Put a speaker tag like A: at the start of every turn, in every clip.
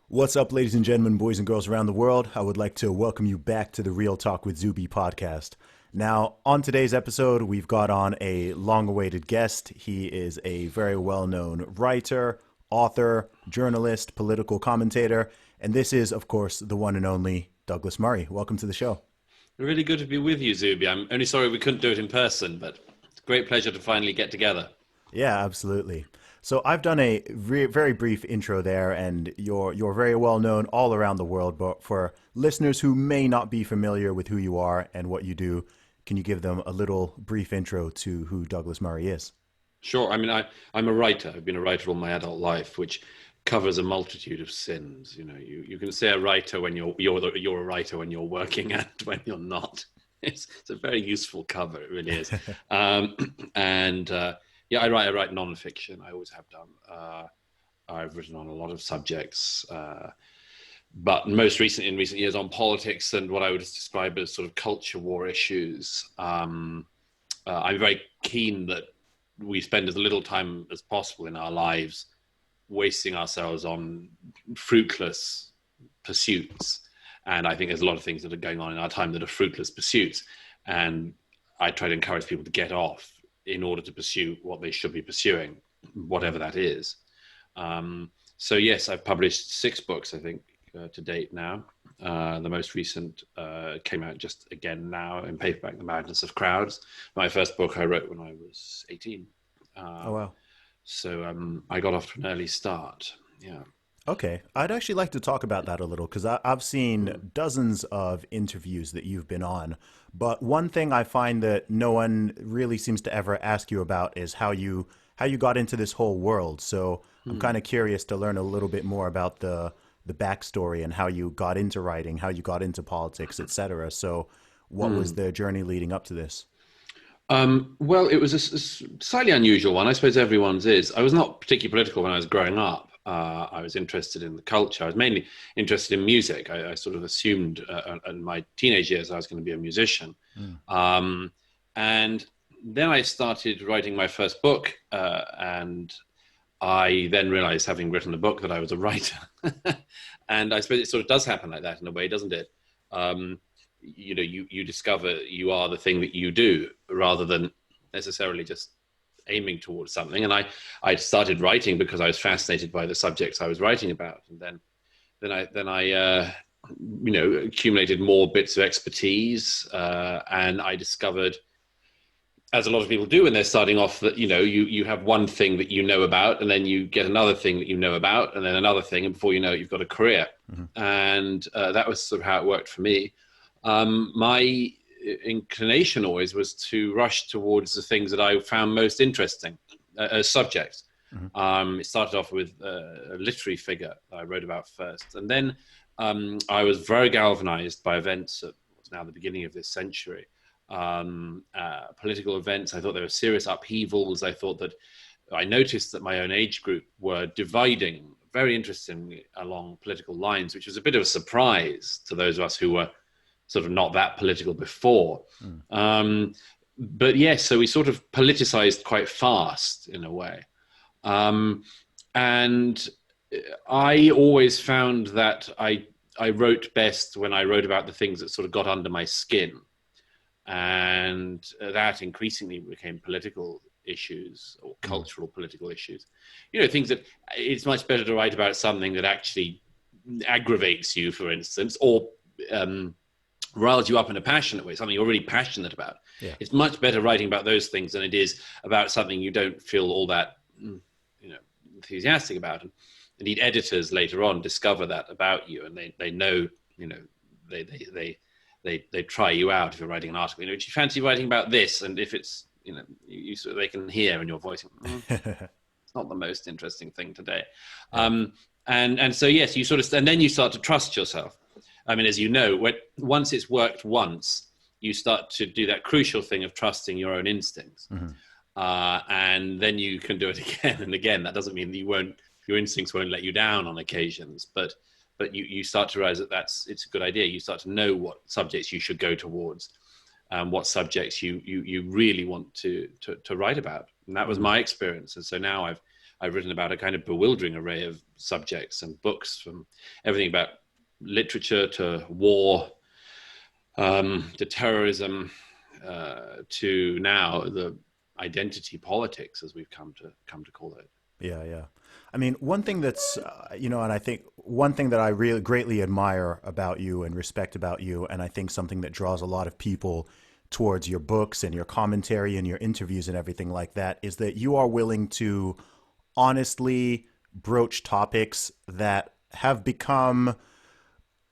A: What's up, ladies and gentlemen, boys and girls around the world? I would like to welcome you back to the Real Talk with Zuby podcast. Now, on today's episode, we've got on a long awaited guest. He is a very well known writer, author, journalist, political commentator, and this is, of course, the one and only Douglas Murray. Welcome to the show.
B: Really good to be with you, Zuby. I'm only sorry we couldn't do it in person, but it's a great pleasure to finally get together.
A: Yeah, absolutely. So I've done a very brief intro there, and you're very well known all around the world. But for listeners who may not be familiar with who you are and what you do, can you give them a little brief intro to who Douglas Murray is?
B: Sure. I'm a writer. I've been a writer all my adult life, which covers a multitude of sins. You can say a writer when you're a writer when you're working and when you're not. It's a very useful cover. It really is. Um, and Yeah, I write nonfiction. I always have done. I've written on a lot of subjects, but most recently, in recent years, on politics and what I would describe as sort of culture war issues. I'm very keen that we spend as little time as possible in our lives wasting ourselves on fruitless pursuits. And I think there's a lot of things that are going on in our time that are fruitless pursuits. And I try to encourage people to get off in order to pursue what they should be pursuing, whatever that is. So yes, I've published 6 books, I think, to date now. The most recent came out just again now in paperback, The Madness of Crowds. My first book I wrote when I was 18.
A: Oh, wow.
B: So I got off to an early start. Yeah.
A: Okay, I'd actually like to talk about that a little because I've seen dozens of interviews that you've been on. But one thing I find that no one really seems to ever ask you about is how you got into this whole world. So I'm
B: Mm.
A: kind of curious to learn a little bit more about the backstory and how you got into writing, how you got into politics, etc. So what was
B: Mm.
A: the journey leading up to this?
B: Well, it was slightly unusual one. I suppose everyone's is. I was not particularly political when I was growing up. I was interested in the culture. I was mainly interested in music. I sort of assumed in my teenage years I was going to be a musician.
A: Mm.
B: Um, and then I started writing my first book, and I then realized, having written a book, that I was a writer. And I suppose it sort of does happen like that in a way, doesn't it? Um, you discover you are the thing that you do rather than necessarily just aiming towards something. And I started writing because I was fascinated by the subjects I was writing about. And then I accumulated more bits of expertise, and I discovered, as a lot of people do when they're starting off, that you have one thing that you know about, and then you get another thing that you know about, and then another thing, and before you know it, you've got a career.
A: Hmm.
B: And that was sort of how it worked for me. My inclination always was to rush towards the things that I found most interesting as subjects.
A: Hmm.
B: It started off with a literary figure that I wrote about first, and then I was very galvanized by events at what's now the beginning of this century. Political events. I thought there were serious upheavals. I noticed that my own age group were dividing very interestingly along political lines, which was a bit of a surprise to those of us who were sort of not that political before.
A: Mm.
B: But yes, so we sort of politicized quite fast in a way. And I always found that I wrote best when I wrote about the things that sort of got under my skin. And that increasingly became political issues or
A: Mm.
B: cultural political issues. Things that it's much better to write about something that actually aggravates you, for instance, or riles you up in a passionate way, something you're really passionate about.
A: Yeah.
B: It's much better writing about those things than it is about something you don't feel all that, enthusiastic about. And indeed, editors later on discover that about you, and they know, they they try you out if you're writing an article. Do you fancy writing about this? And if it's, they can hear in your voice, it's not the most interesting thing today.
A: Yeah.
B: And so yes, you sort of, and then you start to trust yourself. I mean, as you know, once it's worked once, you start to do that crucial thing of trusting your own instincts.
A: Hmm.
B: And then you can do it again and again. That doesn't mean that your instincts won't let you down on occasions, but you start to realize that it's a good idea. You start to know what subjects you should go towards, what subjects you really want to write about. And that was
A: Hmm.
B: my experience. And so now I've written about a kind of bewildering array of subjects and books, from everything about literature to war, to terrorism, to now the identity politics, as we've come to call it.
A: Yeah, yeah. I mean, one thing that's, and I think one thing that I really greatly admire about you and respect about you, and I think something that draws a lot of people towards your books and your commentary and your interviews and everything like that, is that you are willing to honestly broach topics that have become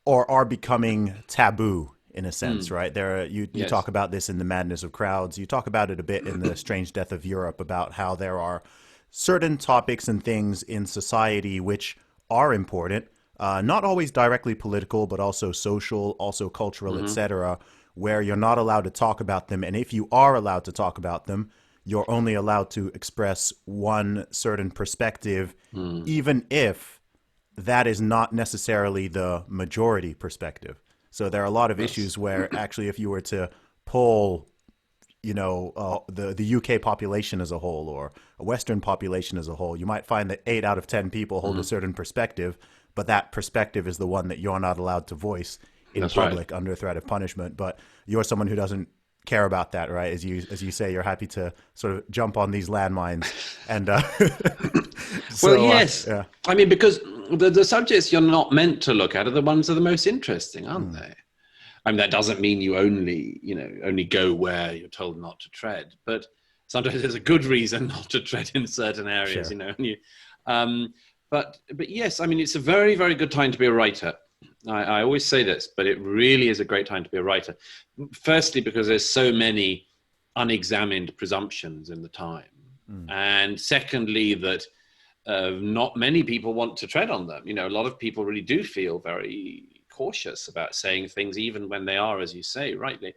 A: or are becoming taboo in a sense, right? You
B: Yes.
A: talk about this in The Madness of Crowds. You talk about it a bit in The Strange Death of Europe, about how there are certain topics and things in society which are important, not always directly political, but also social, also cultural, etc., where you're not allowed to talk about them. And if you are allowed to talk about them, you're only allowed to express one certain perspective, even if that is not necessarily the majority perspective. So there are a lot of issues where actually, if you were to poll, the UK population as a whole or a Western population as a whole, you might find that 8 out of 10 people hold a certain perspective, but that perspective is the one that you're not allowed to voice in
B: That's
A: public
B: right.
A: under threat of punishment. But you're someone who doesn't care about that, right? As you say, you're happy to sort of jump on these landmines, and
B: Well,
A: so
B: yes.
A: yeah,
B: I mean, because the subjects you're not meant to look at are the ones that are the most interesting, aren't
A: mm,
B: they? I mean, that doesn't mean you only go where you're told not to tread, but sometimes there's a good reason not to tread in certain areas,
A: sure,
B: and um, but yes, I mean, it's a very, very good time to be a writer. I always say this, but it really is a great time to be a writer. Firstly, because there's so many unexamined presumptions in the time.
A: mm,
B: And secondly, that not many people want to tread on them. A lot of people really do feel very cautious about saying things, even when they are, as you say, rightly,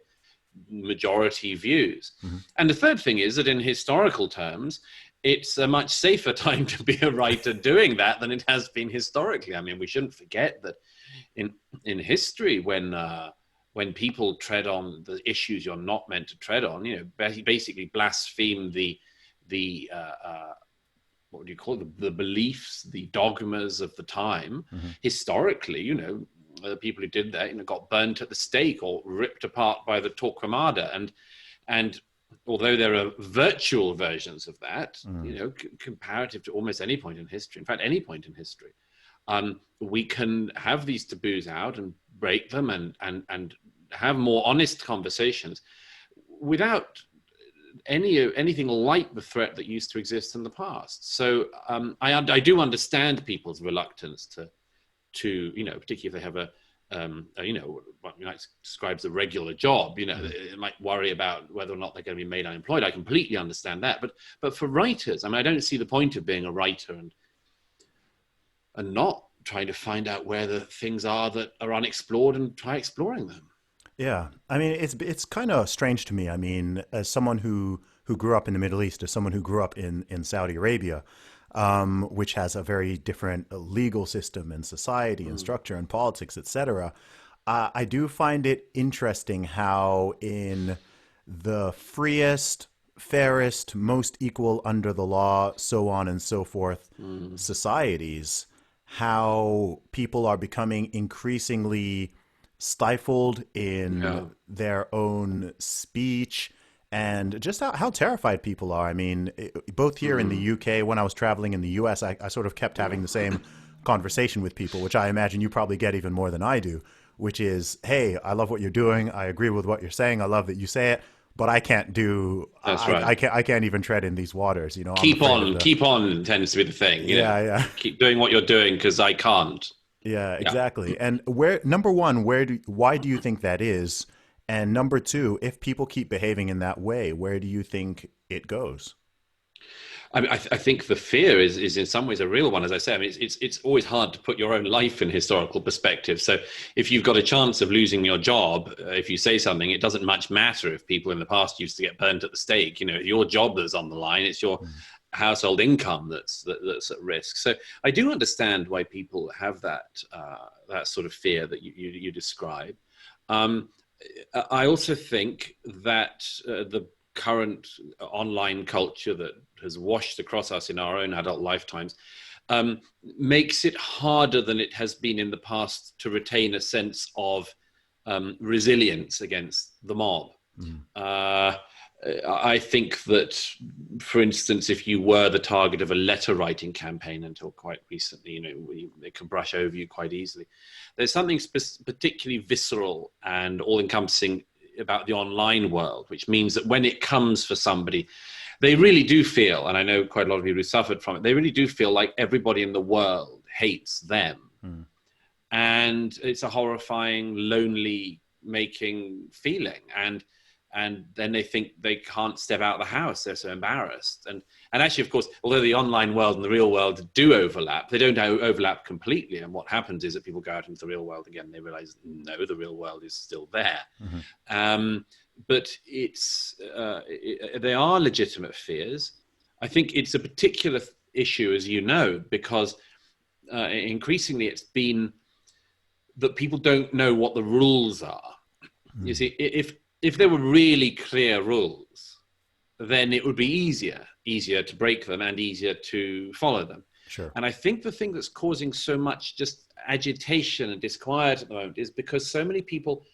B: majority views.
A: mm-hmm.
B: And the third thing is that in historical terms, it's a much safer time to be a writer doing that than it has been historically. I mean, we shouldn't forget that in history, when people tread on the issues you're not meant to tread on, basically blaspheme the what do you call it, the beliefs, the dogmas of the time.
A: Mm-hmm.
B: Historically, the people who did that, got burnt at the stake or ripped apart by the Torquemada. And although there are virtual versions of that, comparative to almost any point in history, in fact, any point in history, we can have these taboos out and break them and have more honest conversations without anything like the threat that used to exist in the past. So I do understand people's reluctance to particularly if they have what describes a regular job, they might worry about whether or not they're going to be made unemployed. I completely understand that. But for writers, I mean, I don't see the point of being a writer and not trying to find out where the things are that are unexplored and try exploring them.
A: Yeah, I mean, it's kind of strange to me. I mean, as someone who grew up in the Middle East, as someone who grew up in Saudi Arabia, which has a very different legal system and society and structure and politics, etc. I do find it interesting how in the freest, fairest, most equal under the law, so on and so forth, societies, how people are becoming increasingly stifled
B: Yeah.
A: in their own speech, and just how terrified people are. I mean, both here in the UK, when I was traveling in the US, I sort of kept having the same conversation with people, which I imagine you probably get even more than I do, which is, hey, I love what you're doing. I agree with what you're saying. I love that you say it, but I can't do,
B: That's right.
A: I can't even tread in these waters. I'm
B: Keep
A: afraid of
B: on,
A: the,
B: keep on tends to be the thing,
A: yeah, yeah.
B: keep doing what you're doing because I can't.
A: Yeah,
B: Yeah.
A: exactly. And number one, why do you think that is? And number two, if people keep behaving in that way, where do you think it goes?
B: I mean, I think the fear is in some ways a real one. As I say, I mean, it's always hard to put your own life in historical perspective. So if you've got a chance of losing your job, if you say something, it doesn't much matter if people in the past used to get burnt at the stake. Your job that's on the line. It's your household income that's at risk. So I do understand why people have that sort of fear that you describe. I also think that the current online culture that has washed across us in our own adult lifetimes makes it harder than it has been in the past to retain a sense of resilience against the mob. I think that, for instance, if you were the target of a letter writing campaign until quite recently, they can brush over you quite easily. There's something particularly visceral and all-encompassing about the online world, which means that when it comes for somebody, they really do feel, and I know quite a lot of people who suffered from it, they really do feel like everybody in the world hates them. And it's a horrifying, lonely making feeling. And then they think they can't step out of the house. They're so embarrassed. And actually, of course, although the online world and the real world do overlap, they don't overlap completely. And what happens is that people go out into the real world again, they realize, no, the real world is still there. But they are legitimate fears. I think it's a particular issue, as you know, because increasingly it's been that people don't know what the rules are. You see, if there were really clear rules, then it would be easier to break them and easier to follow them.
A: Sure.
B: And I think the thing that's causing so much just agitation and disquiet at the moment is because so many people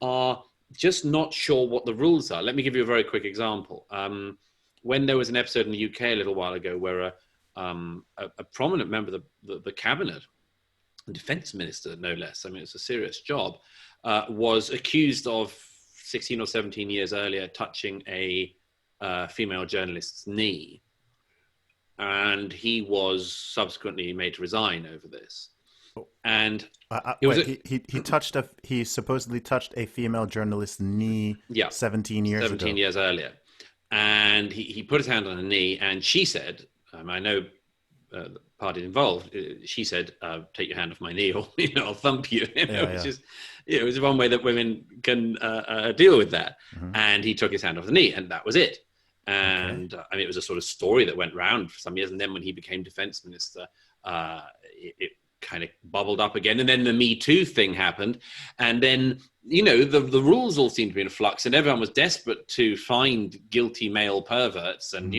B: are just not sure what the rules are. Let me give you a very quick example. When there was an episode in the UK a little while ago where a prominent member of the cabinet, a defense minister no less, I mean, it's a serious job, was accused of 16 or 17 years earlier touching a female journalist's knee, and he was subsequently made to resign over this. And
A: he supposedly touched a female journalist's knee 17 years
B: earlier, and he put his hand on her knee, and she said, I know the party involved, she said, take your hand off my knee or I'll thump you. Which is, it was one way that women can deal with that. And he took his hand off the knee, and that was it. And I mean, it was a sort of story that went round for some years. And then when he became defense minister, it kind of bubbled up again. And then the Me Too thing happened. And then, the rules all seemed to be in flux, and everyone was desperate to find guilty male perverts. And,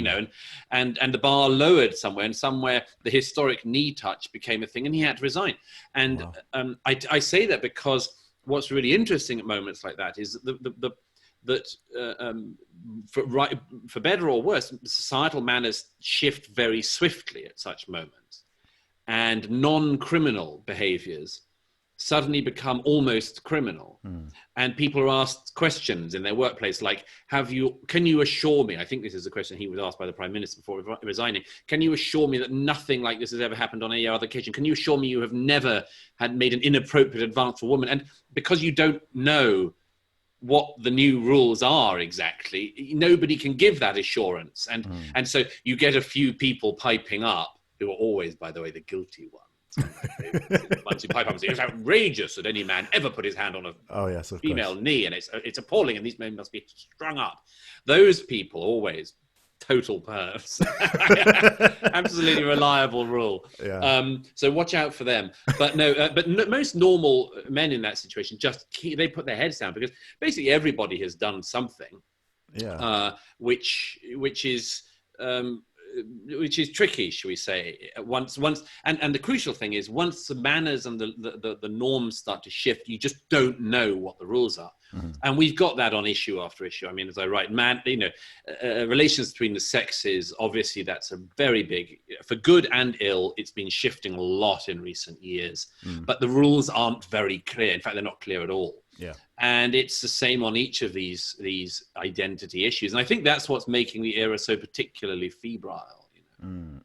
B: and the bar lowered somewhere, and somewhere the historic knee touch became a thing, and he had to resign. And I say that because what's really interesting at moments like that is that for better or worse, societal manners shift very swiftly at such moments, and non-criminal behaviors suddenly become almost criminal. And people are asked questions in their workplace like, can you assure me, I think this is a question he was asked by the Prime Minister before resigning, can you assure me that nothing like this has ever happened on any other occasion? Can you assure me you have never made an inappropriate advance for a woman? And because you don't know what the new rules are exactly, nobody can give that assurance. And so you get a few people piping up, who are always, by the way, the guilty ones. Once you pipe up and say, it's outrageous that any man ever put his hand on a female knee, and it's appalling, and these men must be strung up. Those people always total pervs. Absolutely reliable rule. So watch out for them. But most normal men in that situation they put their heads down, because basically everybody has done something, which is tricky, shall we say? Once, and the crucial thing is, once the manners and the norms start to shift, you just don't know what the rules are. And we've got that on issue after issue. I mean, as I write, relations between the sexes, obviously that's a very big, for good and ill, it's been shifting a lot in recent years. But the rules aren't very clear. In fact, they're not clear at all. And it's the same on each of these identity issues. And I think that's what's making the era so particularly febrile.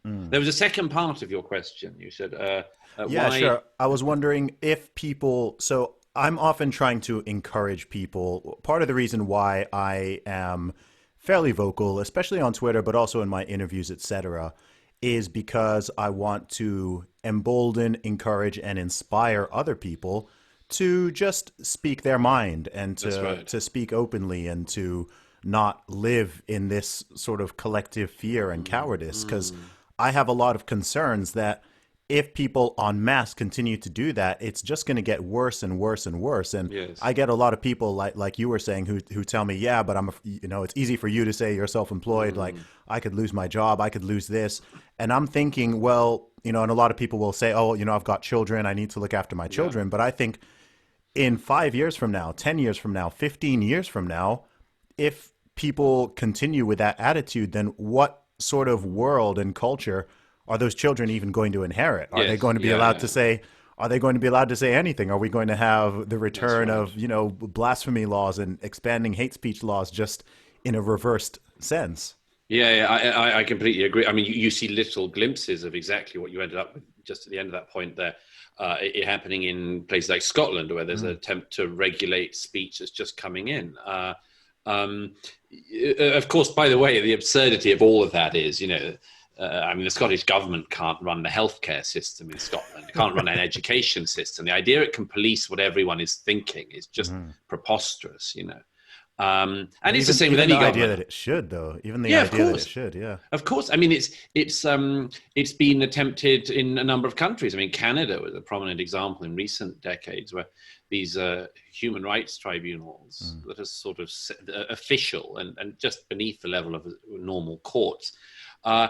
B: There was a second part of your question. You said, why...
A: Sure. I was wondering if people... So I'm often trying to encourage people. Part of the reason why I am fairly vocal, especially on Twitter, but also in my interviews, etc., is because I want to embolden, encourage, and inspire other people to just speak their mind, and to speak openly, and to not live in this sort of collective fear and cowardice. Because I have a lot of concerns that if people en masse continue to do that, it's just going to get worse and worse and worse. And
B: Yes.
A: I get a lot of people like you were saying who tell me, yeah, but it's easy for you to say you're self-employed. Like I could lose my job, I could lose this. And I'm thinking, well, and a lot of people will say, oh, I've got children, I need to look after my
B: Yeah.
A: children. But I think in 5 years from now, 10 years from now, 15 years from now, if people continue with that attitude, then what sort of world and culture are those children even going to inherit? Are they
B: Yes.
A: going to be
B: Yeah.
A: allowed
B: Yeah.
A: to say, are they going to be allowed to say anything? Are we going to have the
B: That's
A: return
B: right.
A: of, blasphemy laws and expanding hate speech laws just in a reversed sense?
B: Yeah, yeah, I completely agree. I mean, you see little glimpses of exactly what you ended up with just at the end of that point there. It happening in places like Scotland, where there's an
A: Mm.
B: attempt to regulate speech that's just coming in. Um, of course, by the way, the absurdity of all of that is, I mean, the Scottish government can't run the healthcare system in Scotland. It can't run an education system. The idea it can police what everyone is thinking is just
A: Mhm.
B: preposterous. And
A: But
B: it's the
A: even
B: same with
A: even
B: any
A: the idea
B: government.
A: that it should, though, even the
B: Yeah, of
A: idea that it
B: course.
A: should, yeah.
B: Of course, I mean it's been attempted in a number of countries. I mean, Canada was a prominent example in recent decades where these human rights tribunals
A: Mm.
B: that are sort of official and just beneath the level of normal courts uh,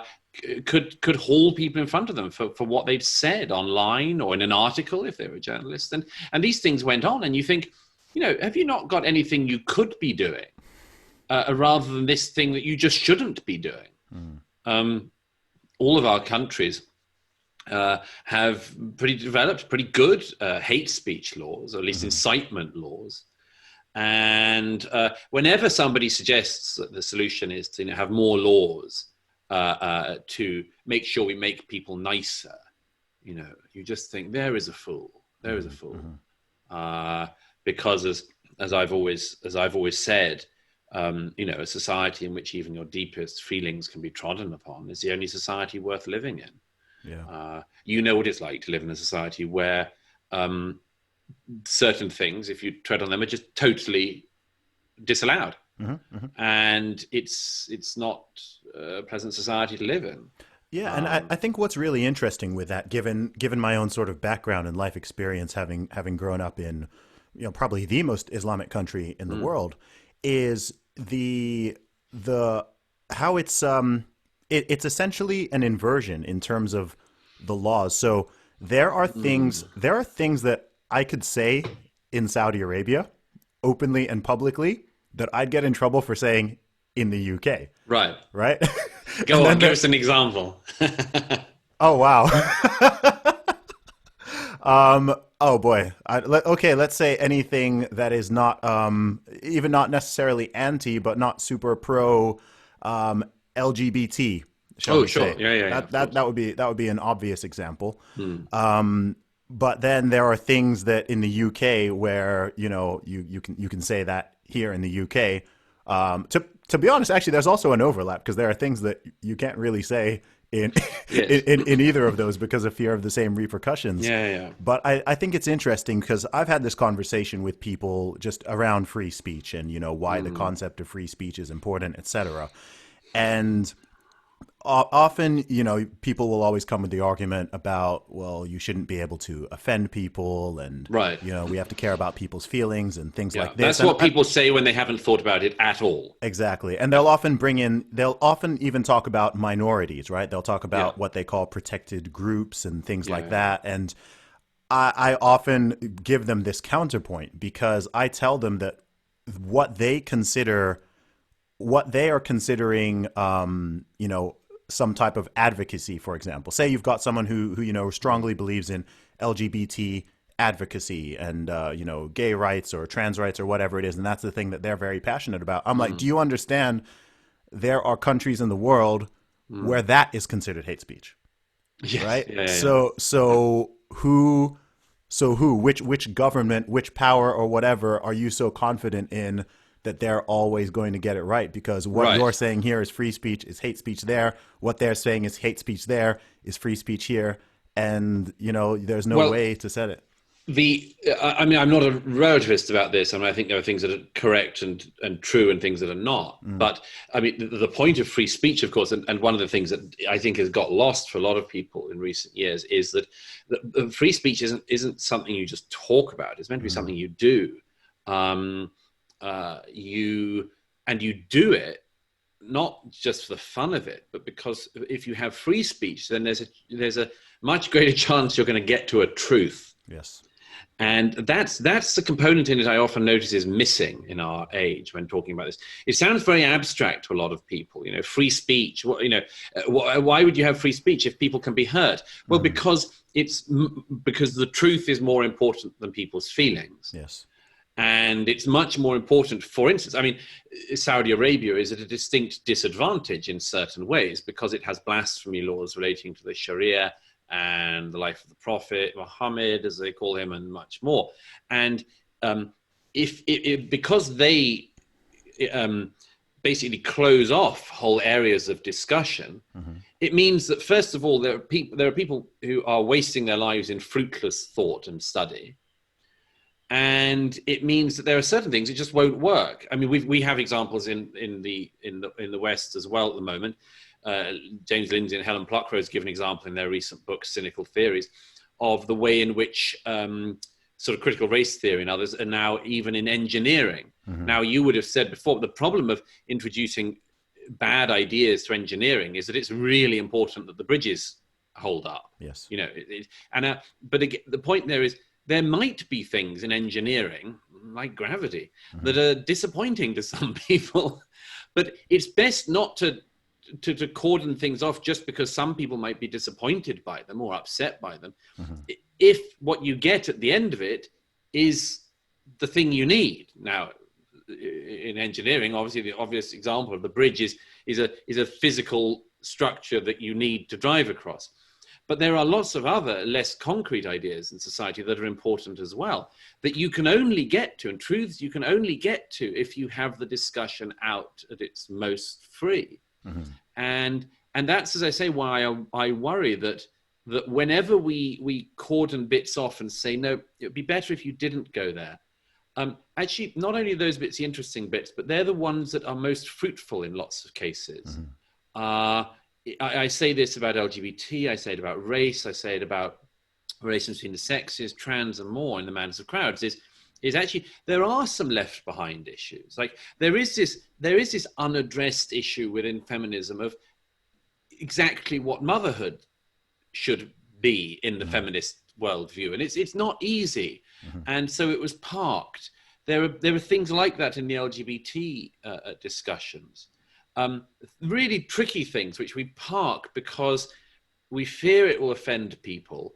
B: could haul people in front of them for what they'd said online or in an article if they were journalists, and these things went on, and you think, have you not got anything you could be doing? Rather than this thing that you just shouldn't be doing.
A: Mm.
B: All of our countries have pretty good hate speech laws, or at least
A: Mhm.
B: incitement laws. And whenever somebody suggests that the solution is to have more laws to make sure we make people nicer, you just think there is a fool. There is a
A: Mhm.
B: fool.
A: Mhm.
B: Because as I've always said, a society in which even your deepest feelings can be trodden upon is the only society worth living in.
A: Yeah.
B: You know what it's like to live in a society where certain things, if you tread on them, are just totally disallowed,
A: Mhm. Mhm.
B: and it's not a pleasant society to live in.
A: Yeah, and I,
B: Um,
A: I think what's really interesting with that, given my own sort of background and life experience, having grown up in, probably the most Islamic country in the
B: mm,
A: world, is the how it's essentially an inversion in terms of the laws. So there are things that I could say in Saudi Arabia openly and publicly that I'd get in trouble for saying in the UK,
B: right.
A: right? And
B: Go on,
A: then
B: give
A: there,
B: us an example.
A: oh wow. Oh boy. Okay, let's say anything that is not even not necessarily anti, but not super pro um, LGBT, shall
B: Oh,
A: we
B: sure.
A: say?
B: Yeah, yeah, yeah,
A: That
B: of
A: that
B: course.
A: that would be an obvious example.
B: Mm.
A: But then there are things that in the UK where you can say that here in the UK. To be honest, actually, there's also an overlap because there are things that you can't really say in
B: Yes.
A: in either of those because of fear of the same repercussions.
B: Yeah, yeah.
A: But I think it's interesting because I've had this conversation with people just around free speech and why the
B: Mm.
A: concept of free speech is important, etc. And often, people will always come with the argument about, well, you shouldn't be able to offend people, and
B: Right.
A: we have to care about people's feelings and things
B: Yeah.
A: like this.
B: That's
A: And
B: what people say when they haven't thought about it at all.
A: exactly. And
B: Yeah.
A: they'll often even talk about minorities, right? They'll talk
B: Yeah.
A: about what they call protected groups and things
B: Yeah.
A: like
B: Yeah.
A: that. And I often give them this counterpoint because I tell them that what they consider, what they are considering, some type of advocacy, for example. Say you've got someone who strongly believes in LGBT advocacy and gay rights or trans rights or whatever it is, and that's the thing that they're very passionate about. I'm like, do
B: Mm.
A: you understand? There are countries in the world where
B: Mm.
A: that is considered hate speech,
B: Yes.
A: right?
B: Yeah. Yeah. Yeah.
A: So which government, which power or whatever are you so confident in that they're always going to get it right? Because what
B: Right.
A: you're saying here is free speech, is hate speech there. What they're saying is hate speech there, is free speech here. And, there's no
B: Well,
A: way to set it.
B: I mean, I'm not a relativist about this. I mean, I think there are things that are correct and true and things that are not. But I mean, the point of free speech, of course, and one of the things that I think has got lost for a lot of people in recent years is that the free speech isn't something you just talk about. It's meant to be something you do. You do it not just for the fun of it, but because if you have free speech, then there's a much greater chance you're going to get to a truth.
A: Yes.
B: And that's the component in it I often notice is missing in our age when talking about this. It sounds very abstract to a lot of people, free speech. Why would you have free speech if people can be hurt? Well, because the truth is more important than people's feelings.
A: Yes.
B: And it's much more important. For instance, I mean, Saudi Arabia is at a distinct disadvantage in certain ways because it has blasphemy laws relating to the Sharia and the life of the Prophet Muhammad, as they call him, and much more. And because they basically close off whole areas of discussion, it means that first of all there are people who are wasting their lives in fruitless thought and study. And it means that there are certain things that just won't work. I mean, we have examples in the West as well at the moment. James Lindsay and Helen Pluckrose has given an example in their recent book, Cynical Theories, of the way in which sort of critical race theory and others are now even in engineering. Now, you would have said before, the problem of introducing bad ideas to engineering is that it's really important that the bridges hold up.
A: Yes.
B: But again, the point there is there might be things in engineering, like gravity, that are disappointing to some people, but it's best not to cordon things off just because some people might be disappointed by them or upset by them. If what you get at the end of it is the thing you need. Now, in engineering, obviously the obvious example of the bridge is a physical structure that you need to drive across. But there are lots of other less concrete ideas in society that are important as well, that you can only get to, and truths you can only get to if you have the discussion out at its most free. And that's, as I say, why I worry that whenever we cordon bits off and say, no, it would be better if you didn't go there. Actually, not only are those bits the interesting bits, but they're the ones that are most fruitful in lots of cases. I say this about LGBT, I say it about race, I say it about relations between the sexes, trans and more in the Madness of Crowds, is actually there are some left behind issues. Like there is this unaddressed issue within feminism of exactly what motherhood should be in the feminist worldview, and it's not easy, and so it was parked. There are things like that in the LGBT discussions. Really tricky things which we park because we fear it will offend people,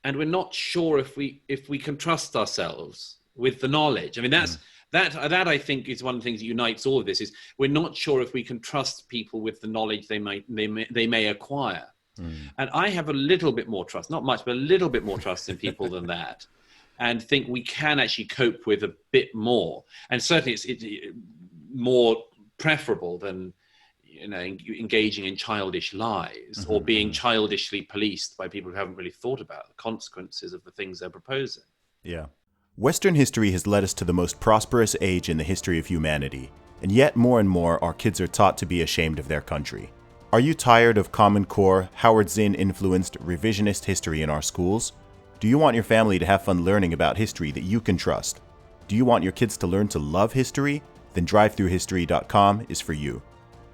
B: and we're not sure if we can trust ourselves with the knowledge. I mean, that I think is one of the things that unites all of this, is we're not sure if we can trust people with the knowledge they may acquire. And I have a little bit more trust, not much, but a little bit more trust in people than that, and think we can actually cope with a bit more. And certainly it's more preferable than engaging in childish lies or being childishly policed by people who haven't really thought about the consequences of the things they're proposing.
A: Yeah. Western history has led us to the most prosperous age in the history of humanity, and yet more and more our kids are taught to be ashamed of their country. Are you tired of Common Core, Howard Zinn-influenced revisionist history in our schools? Do you want your family to have fun learning about history that you can trust? Do you want your kids to learn to love history? Then DriveThroughHistory.com is for you.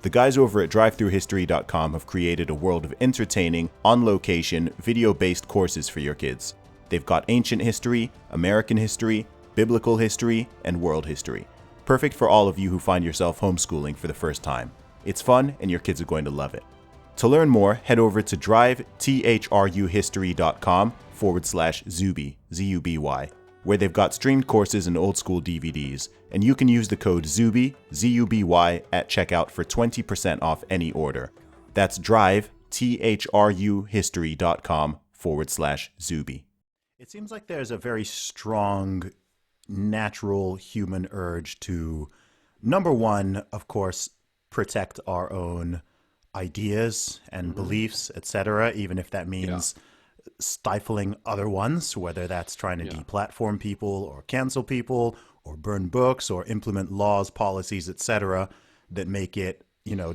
A: The guys over at DriveThroughHistory.com have created a world of entertaining, on-location, video-based courses for your kids. They've got ancient history, American history, biblical history, and world history. Perfect for all of you who find yourself homeschooling for the first time. It's fun, and your kids are going to love it. To learn more, head over to DriveThroughHistory.com/Zuby, Z-U-B-Y, where they've got streamed courses and old school DVDs, and you can use the code Zuby, Z-U-B-Y, at checkout for 20% off any order. That's DriveThroughHistory.com/Zuby. It seems like there's a very strong natural human urge to, number one, of course, protect our own ideas and beliefs, etc., even if that means stifling other ones, whether that's trying to
B: Yeah.
A: deplatform people or cancel people or burn books or implement laws, policies, etc., that make it,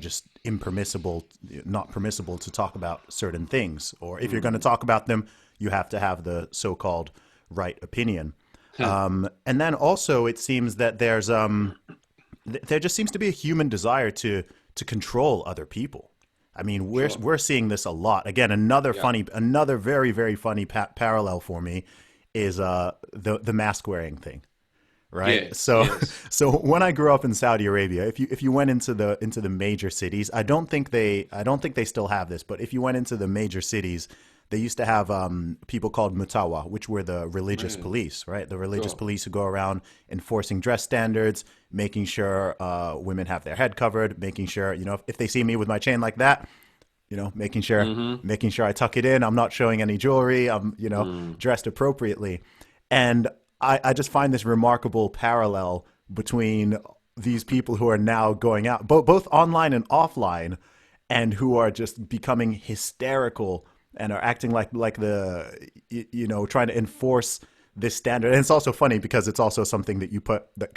A: just impermissible, not permissible to talk about certain things. Or if you're going to talk about them, you have to have the so-called right opinion. And then also it seems that there just seems to be a human desire to control other people. I mean,
B: Sure.
A: we're seeing this a lot. Again,
B: Yeah.
A: another very very funny parallel for me is the mask wearing thing, right?
B: Yes.
A: So
B: Yes.
A: so when I grew up in Saudi Arabia, if you went into the major cities, I don't think they still have this, but if you went into the major cities, they used to have people called mutawa, which were the religious
B: Right.
A: police, right? The religious
B: Sure.
A: police who go around enforcing dress standards, making sure women have their head covered, making sure, if they see me with my chain like that, making sure
B: Mm-hmm.
A: making sure I tuck it in. I'm not showing any jewelry. I'm,
B: Mm.
A: dressed appropriately. And I just find this remarkable parallel between these people who are now going out, both online and offline, and who are just becoming hysterical and are acting like trying to enforce this standard. And it's also funny because it's also something that you put that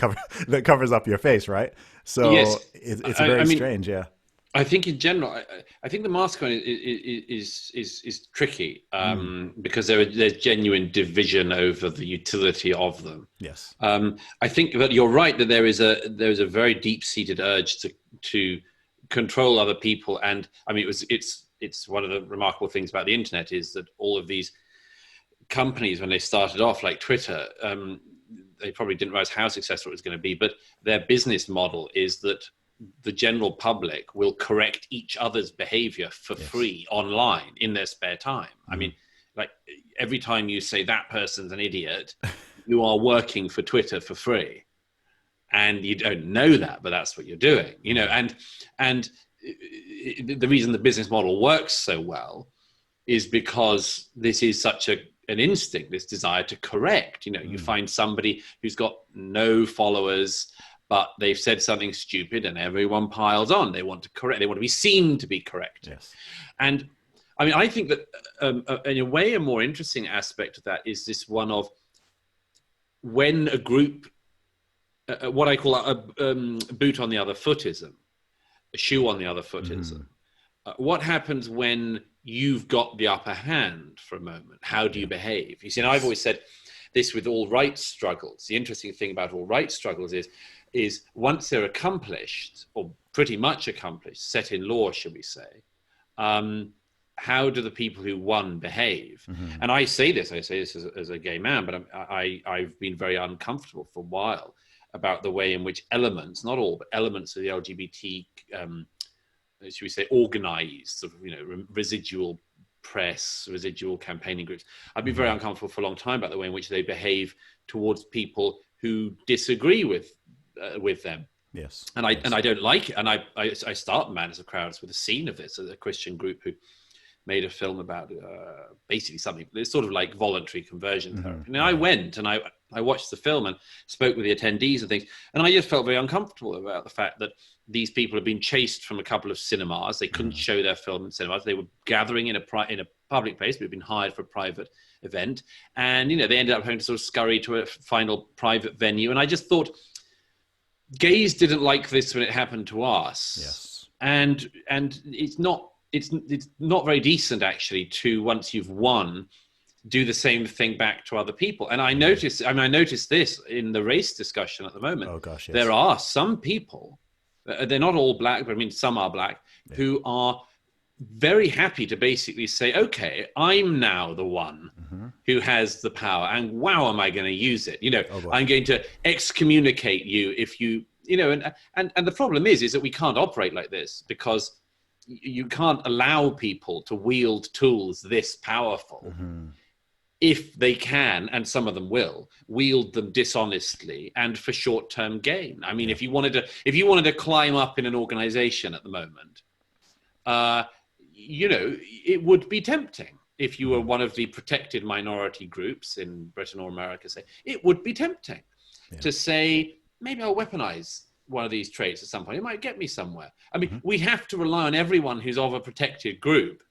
A: covers up your face, right?
B: Yes.
A: So it's
B: I
A: very
B: mean,
A: strange. Yeah.
B: I think in general, I think the mask one is tricky
A: Mm,
B: because there's genuine division over the utility of them.
A: yes.
B: I think that you're right that there is a very deep seated urge to control other people, and I mean it's one of the remarkable things about the internet is that all of these companies when they started off, like Twitter, they probably didn't realize how successful it was going to be, but their business model is that the general public will correct each other's behavior for
A: Yes.
B: free online in their spare time. I
A: Mm,
B: mean, like every time you say that person's an idiot, you are working for Twitter for free. And you don't know that, but that's what you're doing,
A: mm,
B: and the reason the business model works so well is because this is such an instinct, this desire to correct. You
A: mm,
B: find somebody who's got no followers, but they've said something stupid and everyone piles on. They want to correct, they want to be seen to be correcting.
A: yes.
B: And I mean, I think that in a way, a more interesting aspect of that is this one of when a group, what I call a boot on the other footism, a shoe on the other footism.
A: Mm,
B: What happens when you've got the upper hand for a moment? How do you
A: yeah.
B: behave? You see, and I've
A: Yes.
B: always said this with all rights struggles. The interesting thing about all rights struggles is once they're accomplished, or pretty much accomplished, set in law, shall we say, how do the people who won behave?
A: Mm-hmm.
B: And I say this as a gay man, but I've been very uncomfortable for a while about the way in which elements, not all, but elements of the LGBT, should we say, organized, sort of, residual press, residual campaigning groups. I've been very
A: Mm-hmm.
B: uncomfortable for a long time about the way in which they behave towards people who disagree with them.
A: Yes.
B: And I
A: Yes.
B: don't like it. And I start Madness of Crowds with a scene of this, a Christian group who made a film about basically something. It's sort of like voluntary conversion
A: Mm-hmm.
B: therapy. And I
A: Yeah.
B: went and I watched the film and spoke with the attendees and things. And I just felt very uncomfortable about the fact that these people had been chased from a couple of cinemas. They couldn't
A: Mm-hmm.
B: show their film in cinemas. They were gathering in a public place. We'd been hired for a private event. And, they ended up having to sort of scurry to a final private venue. And I just thought, gays didn't like this when it happened to us.
A: Yes.
B: And it's not very decent actually to, once you've won, do the same thing back to other people. And I noticed this in the race discussion at the moment.
A: Oh gosh. Yes.
B: There are some people, they're not all black, but I mean some are black,
A: Yeah.
B: who are very happy to basically say, okay, I'm now the one
A: Mm-hmm.
B: who has the power, and wow, am I going to use it?
A: Oh boy.
B: I'm going to excommunicate you if you, and the problem is that we can't operate like this because you can't allow people to wield tools this powerful
A: Mm-hmm.
B: if they can, and some of them will, wield them dishonestly and for short-term gain. I mean,
A: Yeah.
B: if you wanted to climb up in an organization at the moment, it would be tempting. If you were one of the protected minority groups in Britain or America, say, it would be tempting to say, maybe I'll weaponize one of these traits at some point. It might get me somewhere. I mean,
A: Mm-hmm.
B: we have to rely on everyone who's of a protected group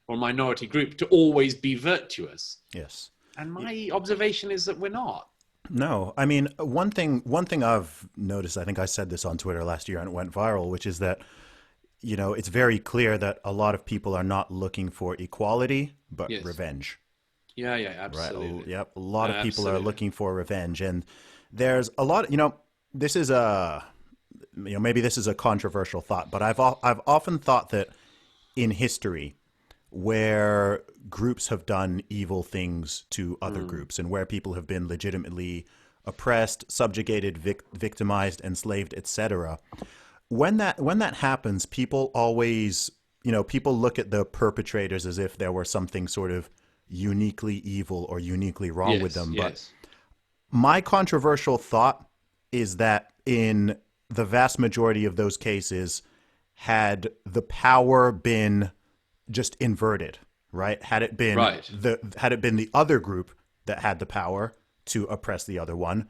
B: or minority group to always be virtuous.
A: Yes.
B: And my observation is that we're not.
A: No, I mean, one thing I've noticed, I think I said this on Twitter last year and it went viral, which is that, it's very clear that a lot of people are not looking for equality, but
B: Yes.
A: revenge.
B: Yeah,
A: Right.
B: absolutely.
A: Yep. A lot of people are
B: Absolutely.
A: looking for revenge. And there's a lot, this is maybe this is a controversial thought, but I've often thought that in history, where groups have done evil things to other groups and where people have been legitimately oppressed, subjugated, victimized, enslaved, etc. When that happens, people always, people look at the perpetrators as if there were something sort of uniquely evil or uniquely wrong with
B: Yes,
A: them. But
B: yes.
A: my controversial thought is that in the vast majority of those cases, had the power been just inverted, right?
B: Right.
A: Had it been the other group that had the power to oppress the other one,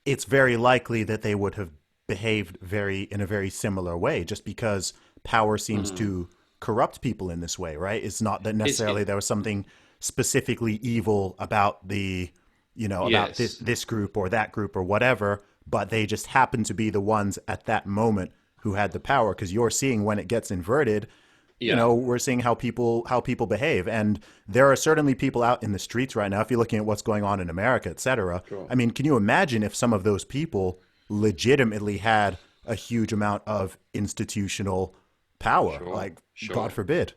A: it's very likely that they would have behaved in a very similar way, just because power seems to corrupt people in this way, right? It's not that
B: It's
A: necessarily
B: it.
A: there was something specifically evil about about this
B: Yes.
A: this group or that group or whatever, but they just happen to be the ones at that moment who had the power. Because you're seeing when it gets inverted,
B: Yeah.
A: we're seeing how people behave. And there are certainly people out in the streets right now, if you're looking at what's going on in America, et cetera.
B: Sure.
A: I mean, can you imagine if some of those people legitimately had a huge amount of institutional power?
B: Sure.
A: Like, God
B: Sure.
A: forbid.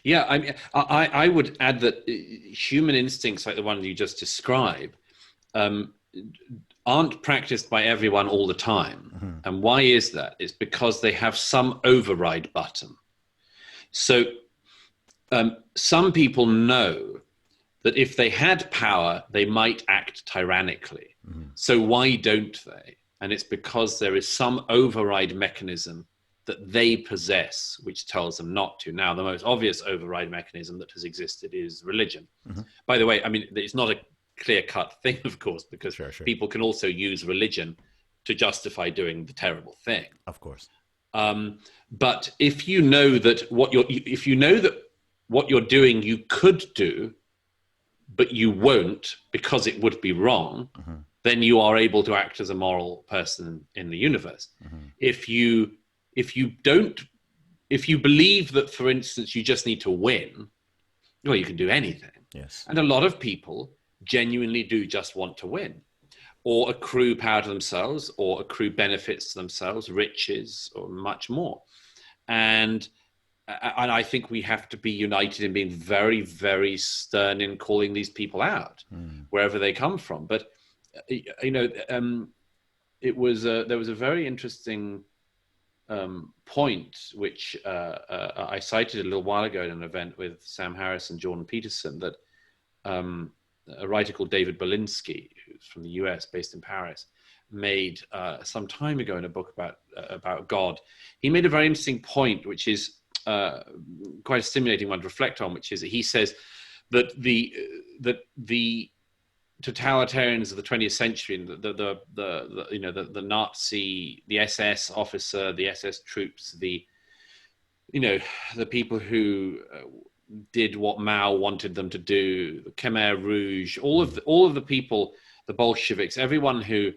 B: Yeah. I mean, I would add that human instincts, like the one you just described, um, aren't practiced by everyone all the time. And why is that? It's because they have some override button. So some people know that if they had power, they might act tyrannically. So why don't they? And it's because there is some override mechanism that they possess, which tells them not to. Now, the most obvious override mechanism that has existed is religion. By the way, I mean, it's not a clear-cut thing, of course, because
A: Sure, sure.
B: people can also use religion to justify doing the terrible thing.
A: Of course.
B: But if you know that what you're doing you could do, but you won't because it would be wrong, then you are able to act as a moral person in the universe. If you don't, if you believe that, for instance, you just need to win, well, you can do anything.
A: Yes.
B: And a lot of people genuinely do just want to win, or accrue power to themselves, or accrue benefits to themselves, riches, or much more. And I think we have to be united in being very, very stern in calling these people out, wherever they come from. But it was there was a very interesting point which I cited a little while ago at an event with Sam Harris and Jordan Peterson, that a writer called David Belinsky, who's from the US, based in Paris, made some time ago in a book about God. He made a very interesting point, which is quite a stimulating one to reflect on, which is that he says that the totalitarians of the 20th century, the Nazi, the SS officer, the SS troops, the people who did what Mao wanted them to do, the Khmer Rouge, all of the people, the Bolsheviks, everyone who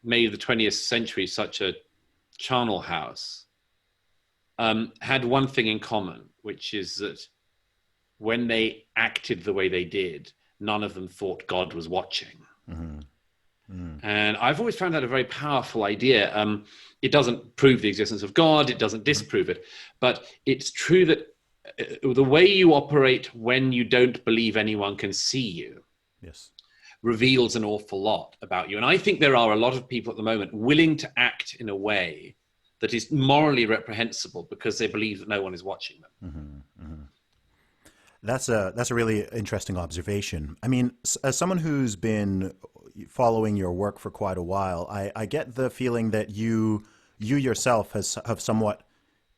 B: made the 20th century such a charnel house, had one thing in common, which is that when they acted the way they did, none of them thought God was watching. And I've always found that a very powerful idea. It doesn't prove the existence of God, it doesn't disprove it, but it's true that the way you operate when you don't believe anyone can see you,
A: Yes.
B: reveals an awful lot about you. And I think there are a lot of people at the moment willing to act in a way that is morally reprehensible because they believe that no one is watching them.
A: That's a really interesting observation. I mean, as someone who's been following your work for quite a while, I get the feeling that you yourself have somewhat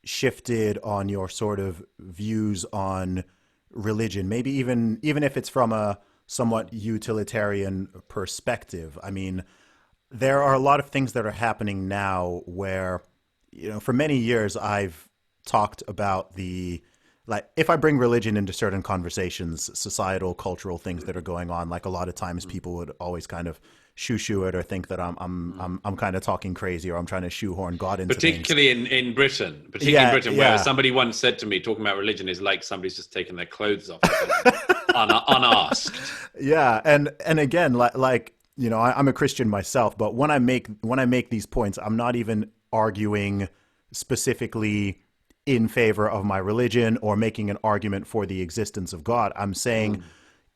A: shifted on your sort of views on religion, maybe even if it's from a somewhat utilitarian perspective. I mean, there are a lot of things that are happening now where, for many years I've talked about the like if I bring religion into certain conversations, societal, cultural things that are going on, like a lot of times people would always kind of shoo it or think that I'm kind of talking crazy or I'm trying to shoehorn God into things.
B: Particularly in Britain,
A: Yeah,
B: where
A: yeah.
B: somebody once said to me, talking about religion is like somebody's just taken their clothes off unasked.
A: Yeah, and again, like you know, I'm a Christian myself, but when I make these points, I'm not even arguing specifically in favor of my religion or making an argument for the existence of God. I'm saying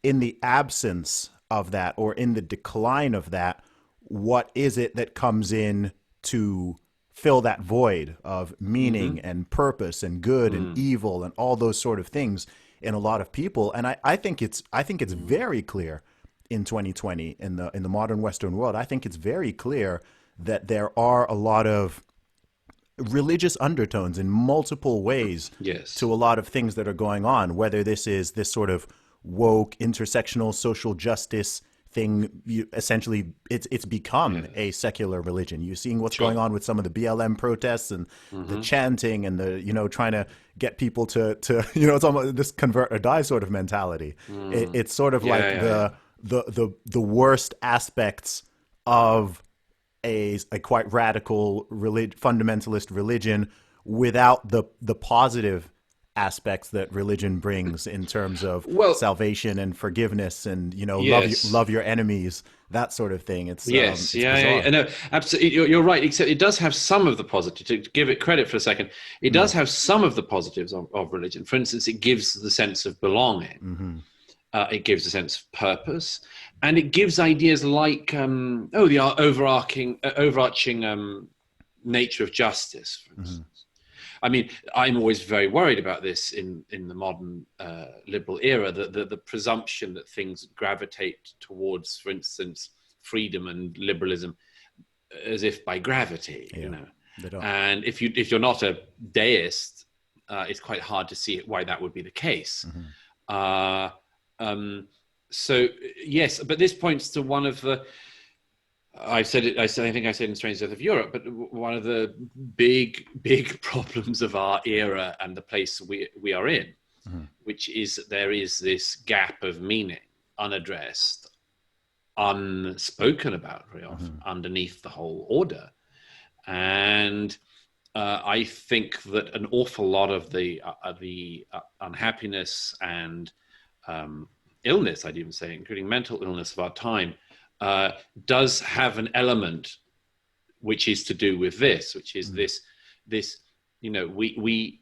A: in the absence of that or in the decline of that, what is it that comes in to fill that void of meaning and purpose and good and evil and all those sort of things in a lot of people? And I think it's very clear in 2020 in the modern Western world. I think it's very clear that there are a lot of religious undertones in multiple ways
B: Yes.
A: to a lot of things that are going on, whether this is this sort of woke intersectional social justice thing. Essentially it's become a secular religion. You're seeing what's going on with some of the BLM protests and the chanting and the, you know, trying to get people to you know, it's almost this convert or die sort of mentality. It's sort of the worst aspects of a quite radical fundamentalist religion without the positive aspects that religion brings in terms of salvation and forgiveness and, you know, love your enemies, that sort of thing. It's
B: No, absolutely. You're right. Except it does have some of the positives. To give it credit for a second, it does have some of the positives of religion. For instance, it gives the sense of belonging. It gives a sense of purpose, and it gives ideas like the overarching nature of justice, for instance. I mean, I'm always very worried about this in the modern liberal era, the presumption that things gravitate towards, for instance, freedom and liberalism as if by gravity, you know.
A: They don't.
B: And if you're not a deist, it's quite hard to see why that would be the case. So yes, but this points to one of the, I think I said in Strange Death of Europe, but one of the big problems of our era and the place we are in, which is that there is this gap of meaning, unaddressed, unspoken about very often, underneath the whole order. And I think that an awful lot of the unhappiness and illness, I'd even say, including mental illness of our time, does have an element which is to do with this, which is this, you know, we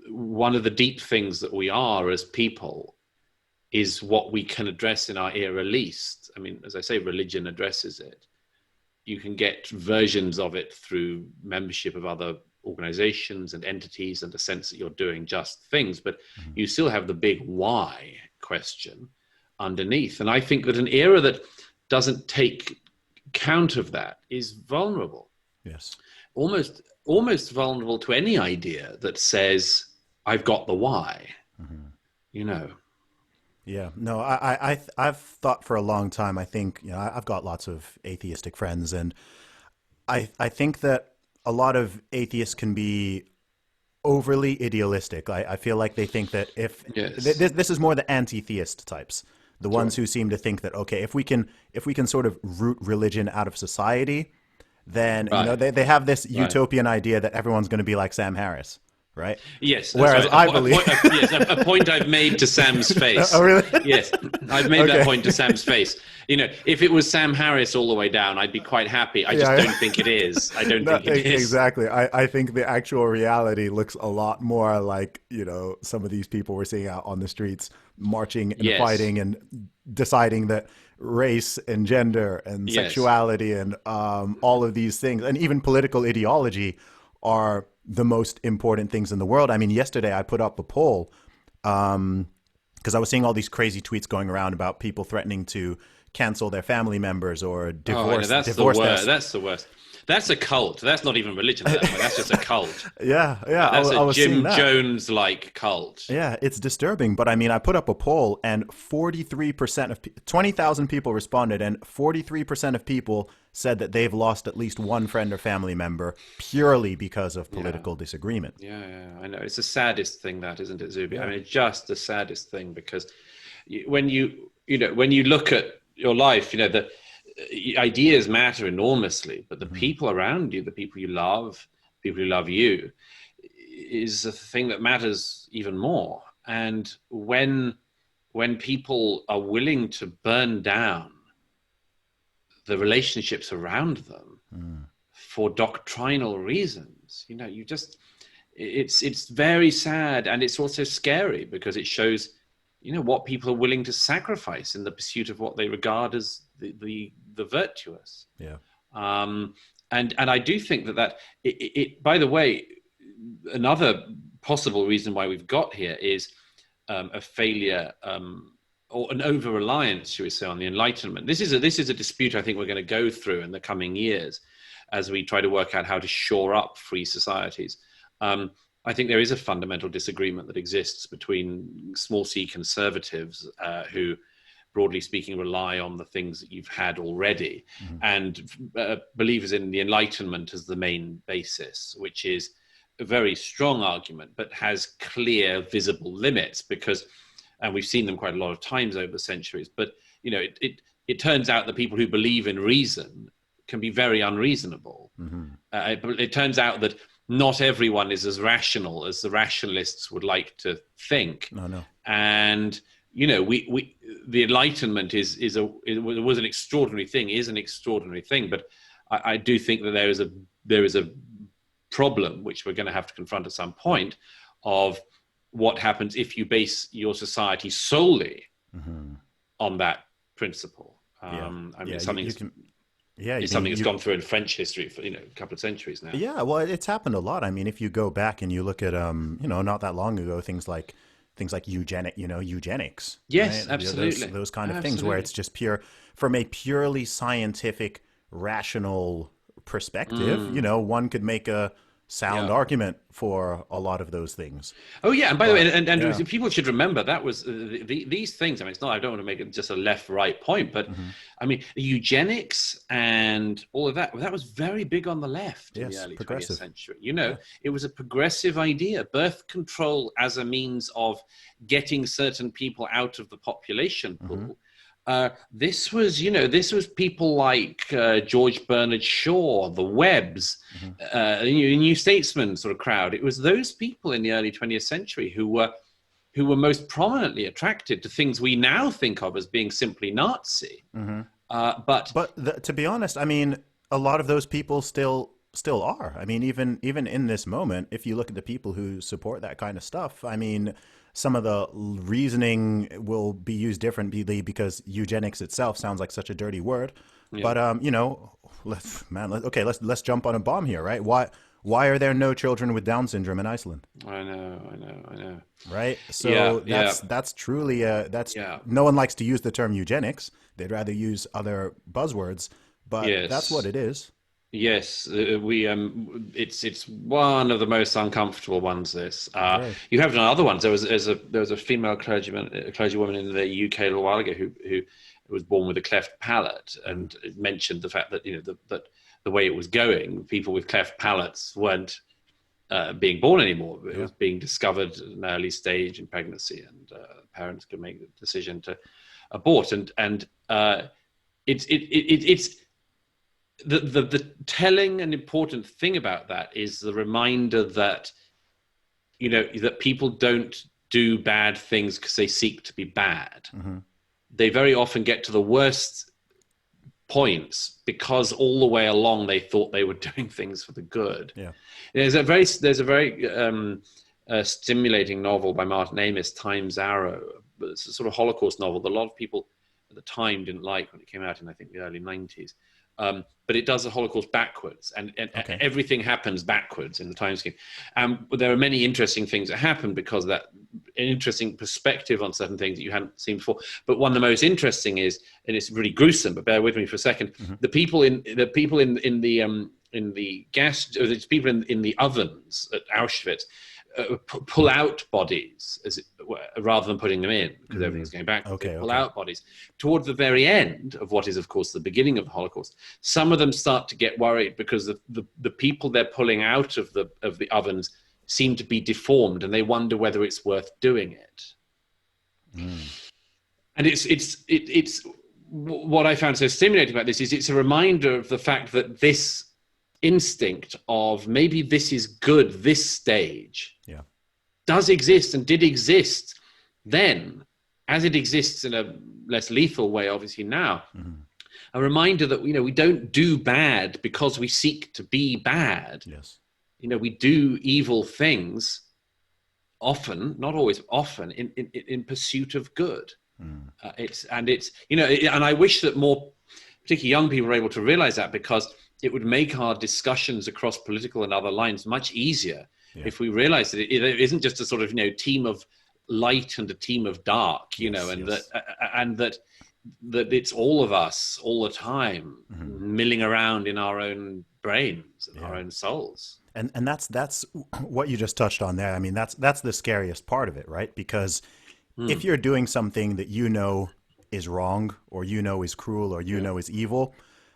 B: one of the deep things that we are as people is what we can address in our era least. I mean, as I say, religion addresses it. You can get versions of it through membership of other organizations and entities and a sense that you're doing just things, but you still have the big why question underneath. And I think that an era that doesn't take count of that is vulnerable.
A: Yes.
B: Almost vulnerable to any idea that says, I've got the why, you know.
A: Yeah, no, I've thought for a long time. I think, you know, I've got lots of atheistic friends, and I think that a lot of atheists can be overly idealistic. I feel like they think that if this is more the anti-theist types, the ones who seem to think that, okay, if we can sort of root religion out of society, then you know they have this utopian idea that everyone's going to be like Sam Harris. Right.
B: Yes.
A: Whereas I believe,
B: a point I've made to Sam's face.
A: Oh, really?
B: Yes, I've made that point to Sam's face. You know, if it was Sam Harris all the way down, I'd be quite happy. I just don't think it is. I don't think it is.
A: Exactly. I think the actual reality looks a lot more like, you know, some of these people we're seeing out on the streets marching and fighting and deciding that race and gender and sexuality and all of these things and even political ideology are the most important things in the world. I mean, yesterday I put up a poll because I was seeing all these crazy tweets going around about people threatening to cancel their family members or
B: Oh, I know, that's the
A: divorce
B: worst. That's the worst. That's a cult. That's not even religion at that point. That's just a cult.
A: Yeah, yeah,
B: That's
A: I
B: a
A: was seeing
B: Jim
A: that.
B: Jones-like cult.
A: Yeah, it's disturbing. But I mean, I put up a poll and 43% of 20,000 people responded, and 43% of people said that they've lost at least one friend or family member purely because of political disagreement.
B: Yeah, I know. It's the saddest thing, that, isn't it, Zuby?
A: Yeah.
B: I mean, it's just the saddest thing, because when when you look at your life, the ideas matter enormously, but the people around you, the people you love, people who love you, is the thing that matters even more. And when people are willing to burn down the relationships around them for doctrinal reasons, it's very sad, and it's also scary, because it shows what people are willing to sacrifice in the pursuit of what they regard as the virtuous.
A: Yeah.
B: And I do think that by the way, another possible reason why we've got here is a failure or an over-reliance, shall we say, on the Enlightenment. This is a dispute I think we're going to go through in the coming years as we try to work out how to shore up free societies. I think there is a fundamental disagreement that exists between small c conservatives who, broadly speaking, rely on the things that you've had already, and believers in the Enlightenment as the main basis, which is a very strong argument, but has clear, visible limits, because, and we've seen them quite a lot of times over the centuries, but it turns out that people who believe in reason can be very unreasonable. It turns out that not everyone is as rational as the rationalists would like to think.
A: No.
B: And the Enlightenment was an extraordinary thing, is an extraordinary thing, but I do think that there is a problem which we're going to have to confront at some point, of what happens if you base your society solely on that principle. It's something that's gone through in French history for a couple of centuries now.
A: Yeah, well, it's happened a lot. I mean, if you go back and you look at not that long ago, things like eugenics.
B: Yes,
A: right?
B: absolutely.
A: Those kind of things where it's just from a purely scientific, rational perspective. One could make a sound argument for a lot of those things.
B: Oh yeah, and by the way, and people should remember that was these things. I mean, it's not. I don't want to make it just a left-right point, but I mean, eugenics and all of that was very big on the left in the early 20th century. It was a progressive idea. Birth control as a means of getting certain people out of the population pool. This was people like George Bernard Shaw, the Webbs, New Statesman sort of crowd. It was those people in the early 20th century who were most prominently attracted to things we now think of as being simply Nazi.
A: To be honest, I mean, a lot of those people still are. I mean, even in this moment, if you look at the people who support that kind of stuff, I mean, some of the reasoning will be used differently because eugenics itself sounds like such a dirty word. Yeah. But let's jump on a bomb here, right? Why are there no children with Down syndrome in Iceland?
B: I know.
A: Right? So that's truly no one likes to use the term eugenics. They'd rather use other buzzwords, but that's what it is.
B: Yes, it's one of the most uncomfortable ones. This you have done other ones. There was a female clergywoman in the UK a little while ago who was born with a cleft palate, and it mentioned the fact that that the way it was going, people with cleft palates weren't being born anymore. It was being discovered at an early stage in pregnancy, and parents could make the decision to abort. And it's the telling and important thing about that is the reminder that that people don't do bad things because they seek to be bad. They very often get to the worst points because all the way along they thought they were doing things for the good. There's a very stimulating novel by Martin Amis, Time's Arrow. It's a sort of Holocaust novel that a lot of people the time didn't like when it came out in, I think, the early 90s. But it does the Holocaust backwards, and everything happens backwards in the time scheme. But there are many interesting things that happen because of that, an interesting perspective on certain things that you hadn't seen before. But one of the most interesting is, and it's really gruesome, but bear with me for a second, the people in the gas, or the people in the ovens at Auschwitz, pull out bodies rather than putting them in, because everything's going back. Pull out bodies towards the very end of what is, of course, the beginning of the Holocaust. Some of them start to get worried because the people they're pulling out of the ovens seem to be deformed, and they wonder whether it's worth doing it. And it's what I found so stimulating about this is it's a reminder of the fact that this instinct of maybe this is good, this stage, does exist and did exist then, as it exists in a less lethal way, obviously now. A reminder that, we don't do bad because we seek to be bad. We do evil things often, not always, often in pursuit of good. And I wish that more, particularly young people, are able to realize that, because it would make our discussions across political and other lines much easier if we realize that it isn't just a sort of, team of light and a team of dark, that it's all of us all the time milling around in our own brains and our own souls.
A: And that's what you just touched on there. I mean, that's the scariest part of it, right? Because if you're doing something that is wrong, or is cruel, or is evil,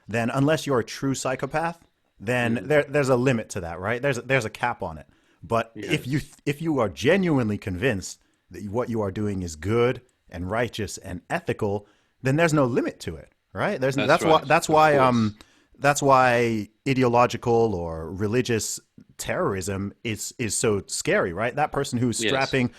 A: then unless you're a true psychopath, then there's a limit to that, right? There's a cap on it. But if you are genuinely convinced that what you are doing is good and righteous and ethical, then there's no limit to it, right? That's why ideological or religious terrorism is so scary, right? That person who's strapping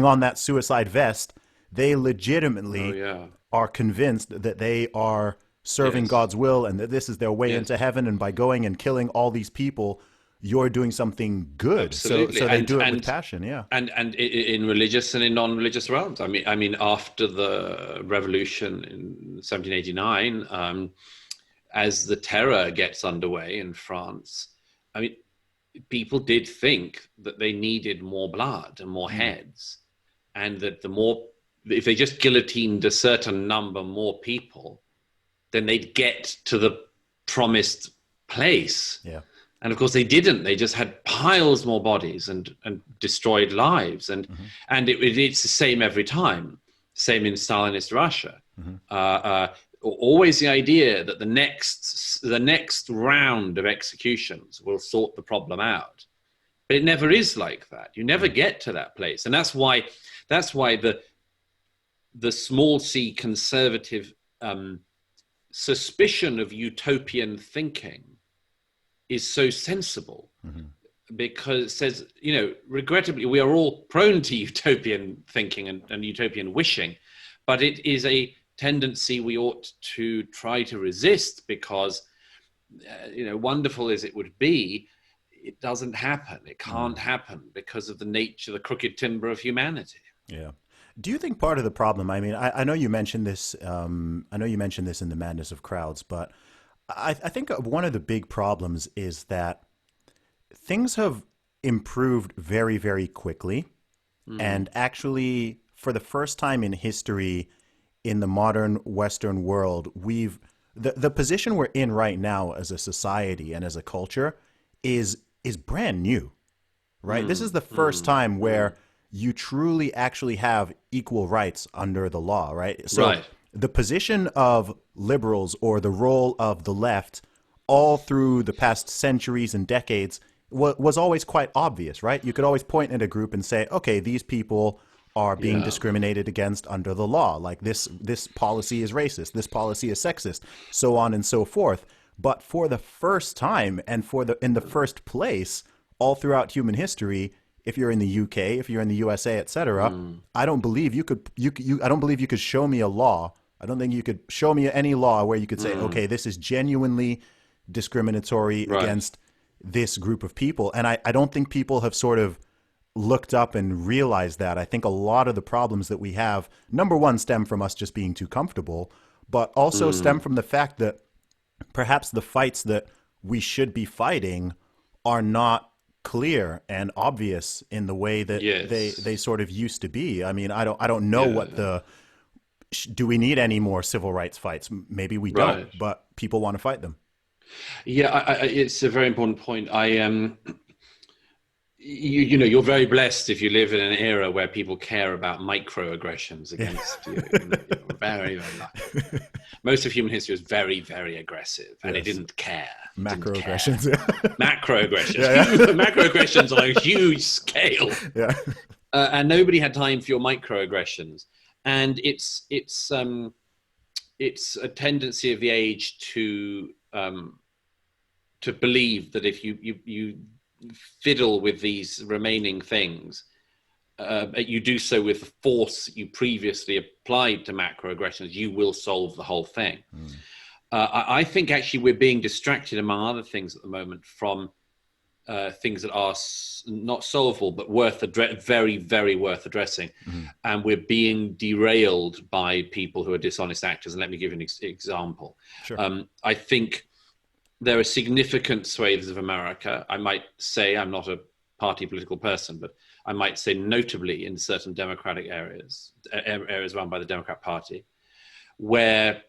A: on that suicide vest, they legitimately are convinced that they are serving God's will and that this is their way into heaven, and by going and killing all these people, you're doing something good.
B: Absolutely.
A: So they do it with passion,
B: And in religious and in non-religious realms. I mean, after the revolution in 1789, as the terror gets underway in France, I mean, people did think that they needed more blood and more heads, and that if they just guillotined a certain number more people, then they'd get to the promised place. And of course they didn't. They just had piles more bodies and destroyed lives. And it's the same every time. Same in Stalinist Russia. Always the idea that the next round of executions will sort the problem out. But it never is like that. You never get to that place. And that's why the small c conservative suspicion of utopian thinking is so sensible, because it says, regrettably, we are all prone to utopian thinking and utopian wishing, but it is a tendency we ought to try to resist, because, wonderful as it would be, it doesn't happen. It can't happen because of the nature, the crooked timber of humanity.
A: Do you think part of the problem, I mean, I know you mentioned this, in The Madness of Crowds, but I think one of the big problems is that things have improved very, very quickly. And actually, for the first time in history, in the modern Western world, the position we're in right now as a society and as a culture is brand new, right? This is the first time where you truly actually have equal rights under the law, right? So the position of liberals, or the role of the left, all through the past centuries and decades was always quite obvious, right? You could always point at a group and say, okay, these people are being discriminated against under the law. Like this policy is racist, this policy is sexist, so on and so forth. But for the first time, and in the first place, all throughout human history, if you're in the UK, if you're in the USA, etc., I don't believe you could show me a law. I don't think you could show me any law where you could say, okay, this is genuinely discriminatory against this group of people. And I don't think people have sort of looked up and realized that, I think a lot of the problems that we have, number one, stem from us just being too comfortable, but also stem from the fact that perhaps the fights that we should be fighting are not clear and obvious in the way that
B: Yes.
A: they sort of used to be. I mean, I don't know what
B: Yeah.
A: the do we need any more civil rights fights? Maybe we don't,
B: Right.
A: but people want to fight them.
B: Yeah, it's a very important point. You know, you're very blessed if you live in an era where people care about microaggressions
A: Yeah.
B: against you. You know, you're very, very lucky. Most of human history was very, very aggressive, and it
A: Yes.
B: didn't care. It didn't care.
A: Macroaggressions.
B: Macroaggressions.
A: Yeah, yeah.
B: Macroaggressions on a huge scale,
A: Yeah.
B: and nobody had time for your microaggressions. And it's a tendency of the age to believe that if you fiddle with these remaining things, you do so with the force you previously applied to macroaggressions, you will solve the whole thing. I think actually we're being distracted, among other things at the moment, from things that are not solvable, but very, very worth addressing. And we're being derailed by people who are dishonest actors. And let me give you an example.
A: Sure.
B: I think there are significant swathes of America. I might say, I'm not a party political person, but I might say notably in certain democratic areas run by the Democrat Party, where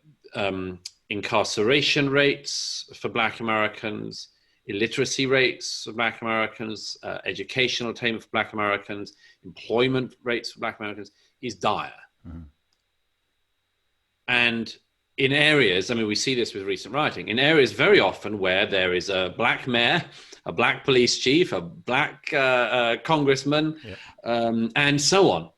B: incarceration rates for Black Americans, illiteracy rates for Black Americans, educational attainment for Black Americans, employment rates for Black Americans is dire. And in areas, I mean, we see this with recent rioting, in areas very often where there is a Black mayor, a Black police chief, a Black congressman, and so on.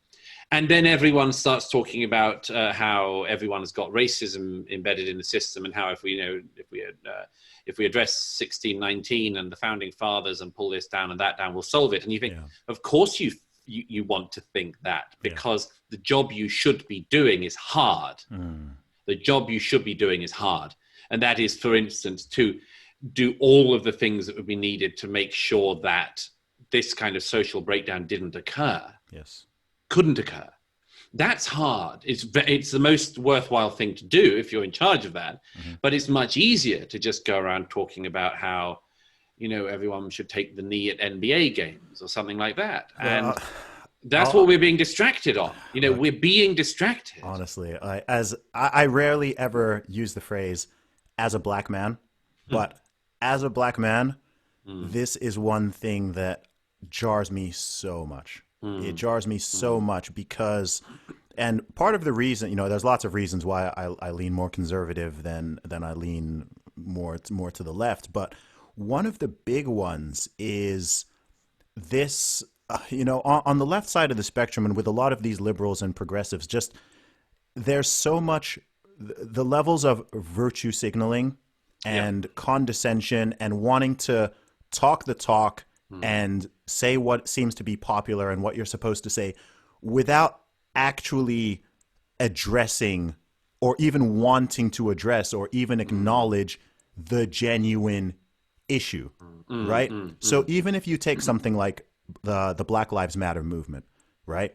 B: And then everyone starts talking about how everyone has got racism embedded in the system, and how if we address 1619 and the founding fathers and pull this down and that down, we'll solve it. And you think, of course you want to think that, because the job you should be doing is hard. The job you should be doing is hard. And that is, for instance, to do all of the things that would be needed to make sure that this kind of social breakdown didn't occur.
A: Yes.
B: Couldn't occur. That's hard. It's the most worthwhile thing to do if you're in charge of that. But it's much easier to just go around talking about how, you know, everyone should take the knee at NBA games or something like that. And that's what we're being distracted on. You know, we're being distracted.
A: Honestly, I rarely ever use the phrase "as a Black man," but as a Black man, this is one thing that jars me so much. It jars me so much because, and part of the reason, you know, there's lots of reasons why I lean more conservative than I lean more to the left, but one of the big ones is this. You know, on the left side of the spectrum, and with a lot of these liberals and progressives, just there's so much, the levels of virtue signaling and condescension and wanting to talk the talk and say what seems to be popular and what you're supposed to say without actually addressing or even wanting to address or even acknowledge the genuine issue, right? So even if you take something like the Black Lives Matter movement, right?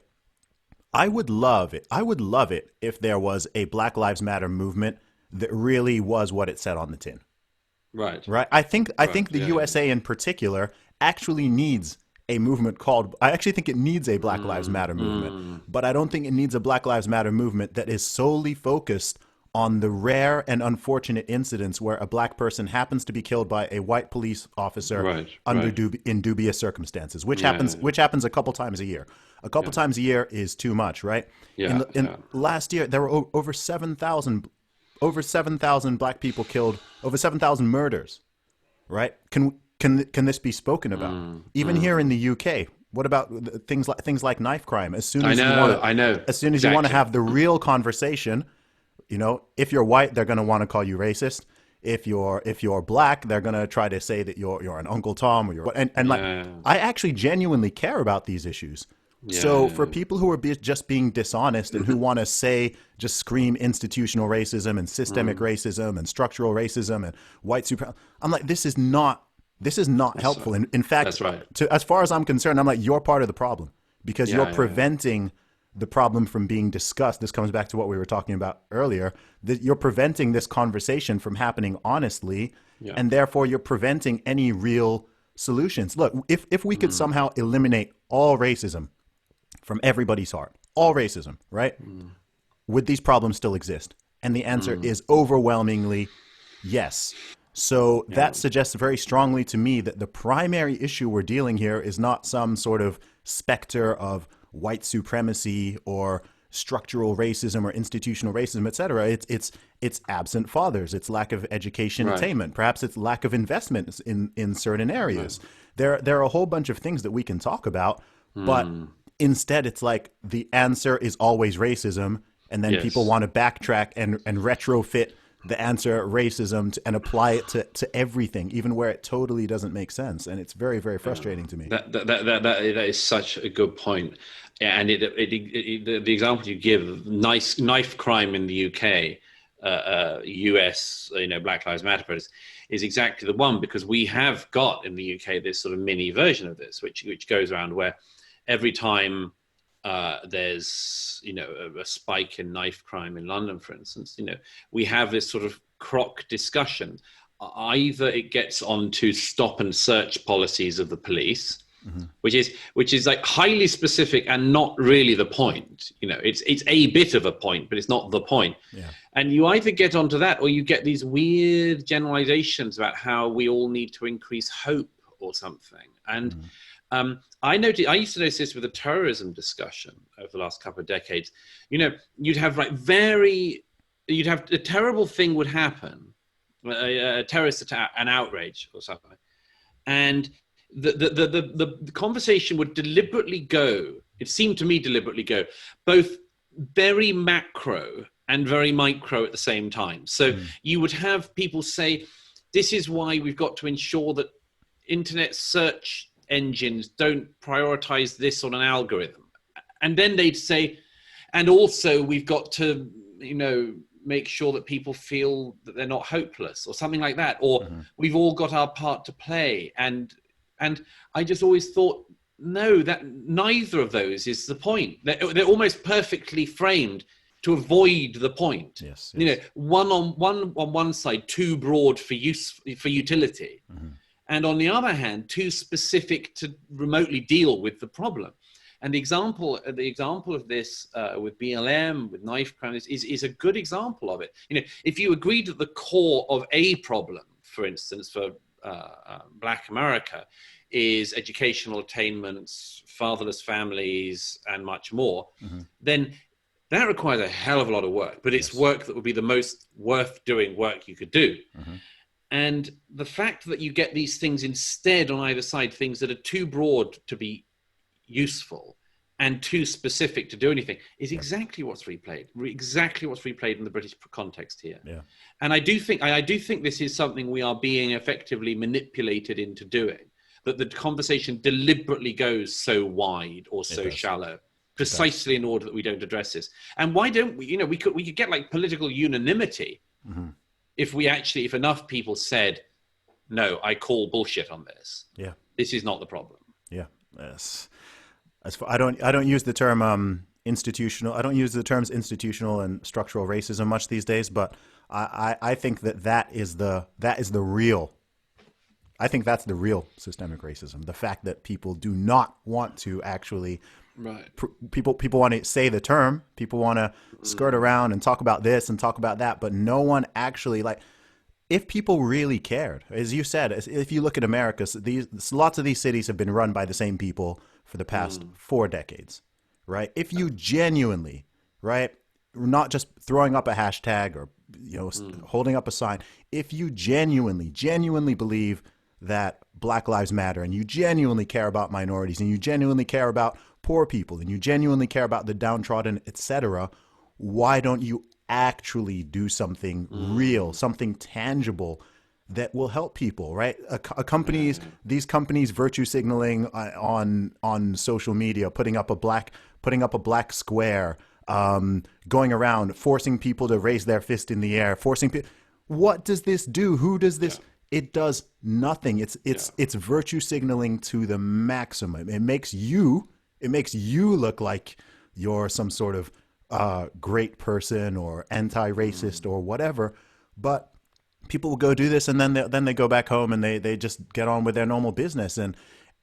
A: I would love it. I would love it if there was a Black Lives Matter movement that really was what it said on the tin.
B: Right.
A: Right. I think the USA in particular actually needs a movement called, I actually think it needs a Black Lives Matter movement, but I don't think it needs a Black Lives Matter movement that is solely focused on the rare and unfortunate incidents where a Black person happens to be killed by a white police officer in dubious circumstances, which happens a couple times a year. A couple times a year is too much, right? In last year, there were over 7,000 Black people killed, over 7,000 murders, right? Can this be spoken about? Even here in the UK, what about things like knife crime? As soon as you want to have the real conversation, you know, if you're white, they're going to want to call you racist. If you're Black, they're going to try to say that you're an Uncle Tom or I actually genuinely care about these issues. So for people who are just being dishonest and who want to just scream institutional racism and systemic racism and structural racism and white supremacy, I'm like, this is not This is not helpful. In fact,
B: That's right.
A: as far as I'm concerned, I'm like, you're part of the problem because you're
B: Yeah.
A: preventing the problem from being discussed. This comes back to what we were talking about earlier, that you're preventing this conversation from happening honestly,
B: Yeah.
A: and therefore you're preventing any real solutions. Look, if we could somehow eliminate all racism from everybody's heart, all racism, right? Would these problems still exist? And the answer is overwhelmingly yes. So that suggests very strongly to me that the primary issue we're dealing here is not some sort of specter of white supremacy or structural racism or institutional racism, et cetera. It's absent fathers. It's lack of education attainment. Perhaps it's lack of investment in certain areas. There are a whole bunch of things that we can talk about, but instead it's like the answer is always racism, and then people want to backtrack and retrofit the answer racism and apply it to everything, even where it totally doesn't make sense. And it's very, very frustrating to me.
B: That is such a good point. And the example you give, knife crime in the UK, US, Black Lives Matter protests, is exactly the one, because we have got in the UK this sort of mini version of this, which goes around where every time there's a spike in knife crime in London, for instance, we have this sort of crock discussion. Either it gets onto stop and search policies of the police, which is like highly specific and not really the point. It's a bit of a point, but it's not the point.
A: Yeah.
B: And you either get onto that, or you get these weird generalizations about how we all need to increase hope or something. And I used to notice this with the terrorism discussion over the last couple of decades. You'd have a terrible thing would happen, a terrorist attack, an outrage or something, and the conversation would deliberately go. It seemed to me deliberately go both very macro and very micro at the same time. So you would have people say, "This is why we've got to ensure that internet search engines don't prioritize this on an algorithm," and then they'd say, "And also we've got to make sure that people feel that they're not hopeless," or something like that, or "We've all got our part to play." And I just always thought, no, that neither of those is the point. They're almost perfectly framed to avoid the point.
A: Yes.
B: One on one side, too broad for utility. And on the other hand, too specific to remotely deal with the problem. And the example of this with BLM, with knife crime, is a good example of it. If you agreed that the core of a problem, for instance, for Black America, is educational attainments, fatherless families, and much more, then that requires a hell of a lot of work. But it's work that would be the most worth doing work you could do. And the fact that you get these things instead on either side, things that are too broad to be useful and too specific to do anything, is exactly what's replayed. Exactly what's replayed in the British context here. Yeah. And I do think this is something we are being effectively manipulated into doing. That the conversation deliberately goes so wide or so shallow, precisely in order that we don't address this. And why don't we? We could get like political unanimity. If enough people said, "No, I call bullshit on this. Yeah, this is not the problem."
A: Yeah, yes. I don't use the term institutional. I don't use the terms institutional and structural racism much these days. But I think that is the real. I think that's the real systemic racism. The fact that people do not want to actually. Right. People want to say the term. People want to skirt around and talk about this and talk about that, but no one actually if people really cared, as you said, if you look at America, lots of these cities have been run by the same people for the past 4 decades, right? If you genuinely, right, not just throwing up a hashtag or holding up a sign, if you genuinely believe that Black Lives Matter, and you genuinely care about minorities, and you genuinely care about poor people, and you genuinely care about the downtrodden, etc., why don't you actually do something real, something tangible that will help people, right? These companies virtue signaling on social media, putting up a black square, going around forcing people to raise their fist in the air, forcing people. What does this do? Who does this? It does nothing. It's virtue signaling to the maximum. It makes you look like you're some sort of great person or anti-racist or whatever. But people will go do this, and then they go back home and they just get on with their normal business.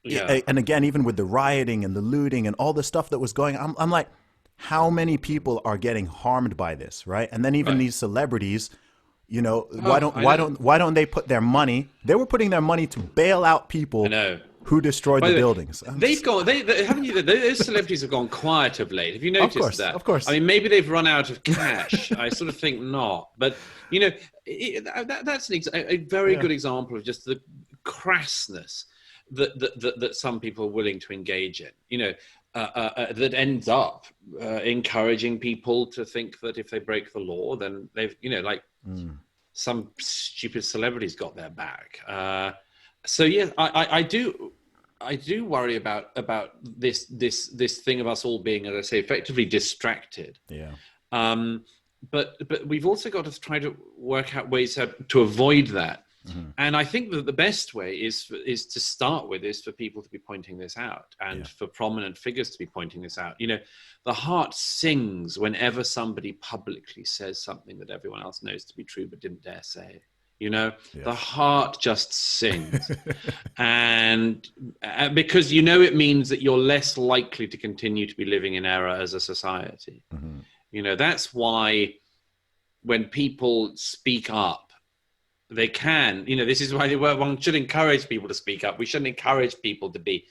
B: Yeah.
A: And again, even with the rioting and the looting and all the stuff that was going, I'm like, how many people are getting harmed by this, right? And then even
B: Right.
A: these celebrities,
B: Oh, I know.
A: why don't they put their money? They were putting their money to bail out
B: I
A: people
B: know.
A: who destroyed
B: By
A: the
B: the way,
A: buildings.
B: they've gone. They haven't you? Those celebrities have gone quiet of late. Have you noticed that?
A: Of course.
B: I mean, maybe they've run out of cash. I sort of think not. But that's a very
A: Yeah.
B: good example of just the crassness that some people are willing to engage in. That ends up encouraging people to think that if they break the law, then they've like some stupid celebrities got their back. So yeah, I do worry about this thing of us all being, as I say, effectively distracted.
A: Yeah.
B: But we've also got to try to work out ways to avoid that. And I think that the best way is to start with is for people to be pointing this out, and for prominent figures to be pointing this out. The heart sings whenever somebody publicly says something that everyone else knows to be true but didn't dare say. The heart just sings. And because it means that you're less likely to continue to be living in error as a society. That's why when people speak up, they can, this is why one should encourage people to speak up. We shouldn't encourage people to be,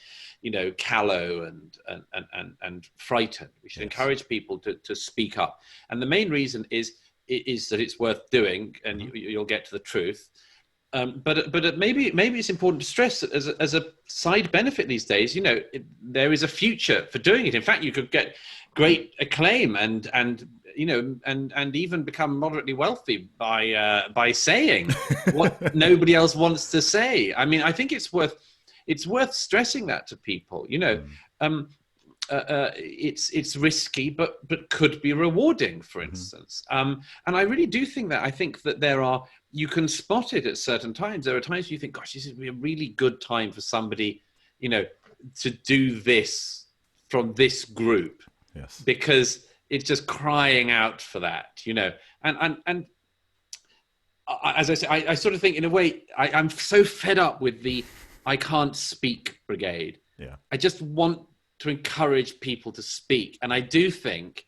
B: callow and frightened. We should encourage people to speak up. And the main reason is that it's worth doing, and you'll get to the truth. But maybe it's important to stress that as a side benefit these days, there is a future for doing it. In fact, you could get great acclaim and even become moderately wealthy by saying what nobody else wants to say. I mean, I think it's worth stressing that to people. It's risky, but could be rewarding, for instance. And I really do think that. I think that you can spot it at certain times. There are times you think, gosh, this would be a really good time for somebody, to do this from this group.
A: Yes.
B: Because it's just crying out for that, and as I say, I sort of think in a way, I'm so fed up with the I can't speak brigade.
A: Yeah.
B: I just want to encourage people to speak. And I do think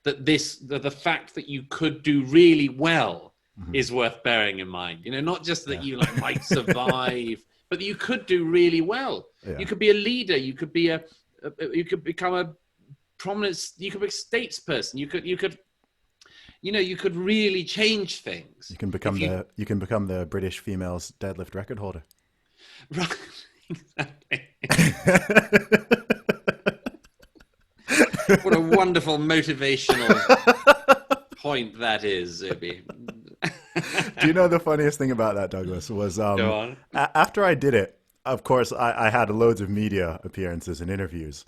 B: that the fact that you could do really well is worth bearing in mind, not just that you might survive, but that you could do really well. Yeah. You could be a leader. You could be you could become a prominent, you could be a statesperson. You could really change things.
A: You can become the British female's deadlift record holder.
B: Right. Exactly. What a wonderful motivational point that is, Zuby.
A: Do you know the funniest thing about that, Douglas, was
B: Go on.
A: After I did it, of course, I had loads of media appearances and interviews.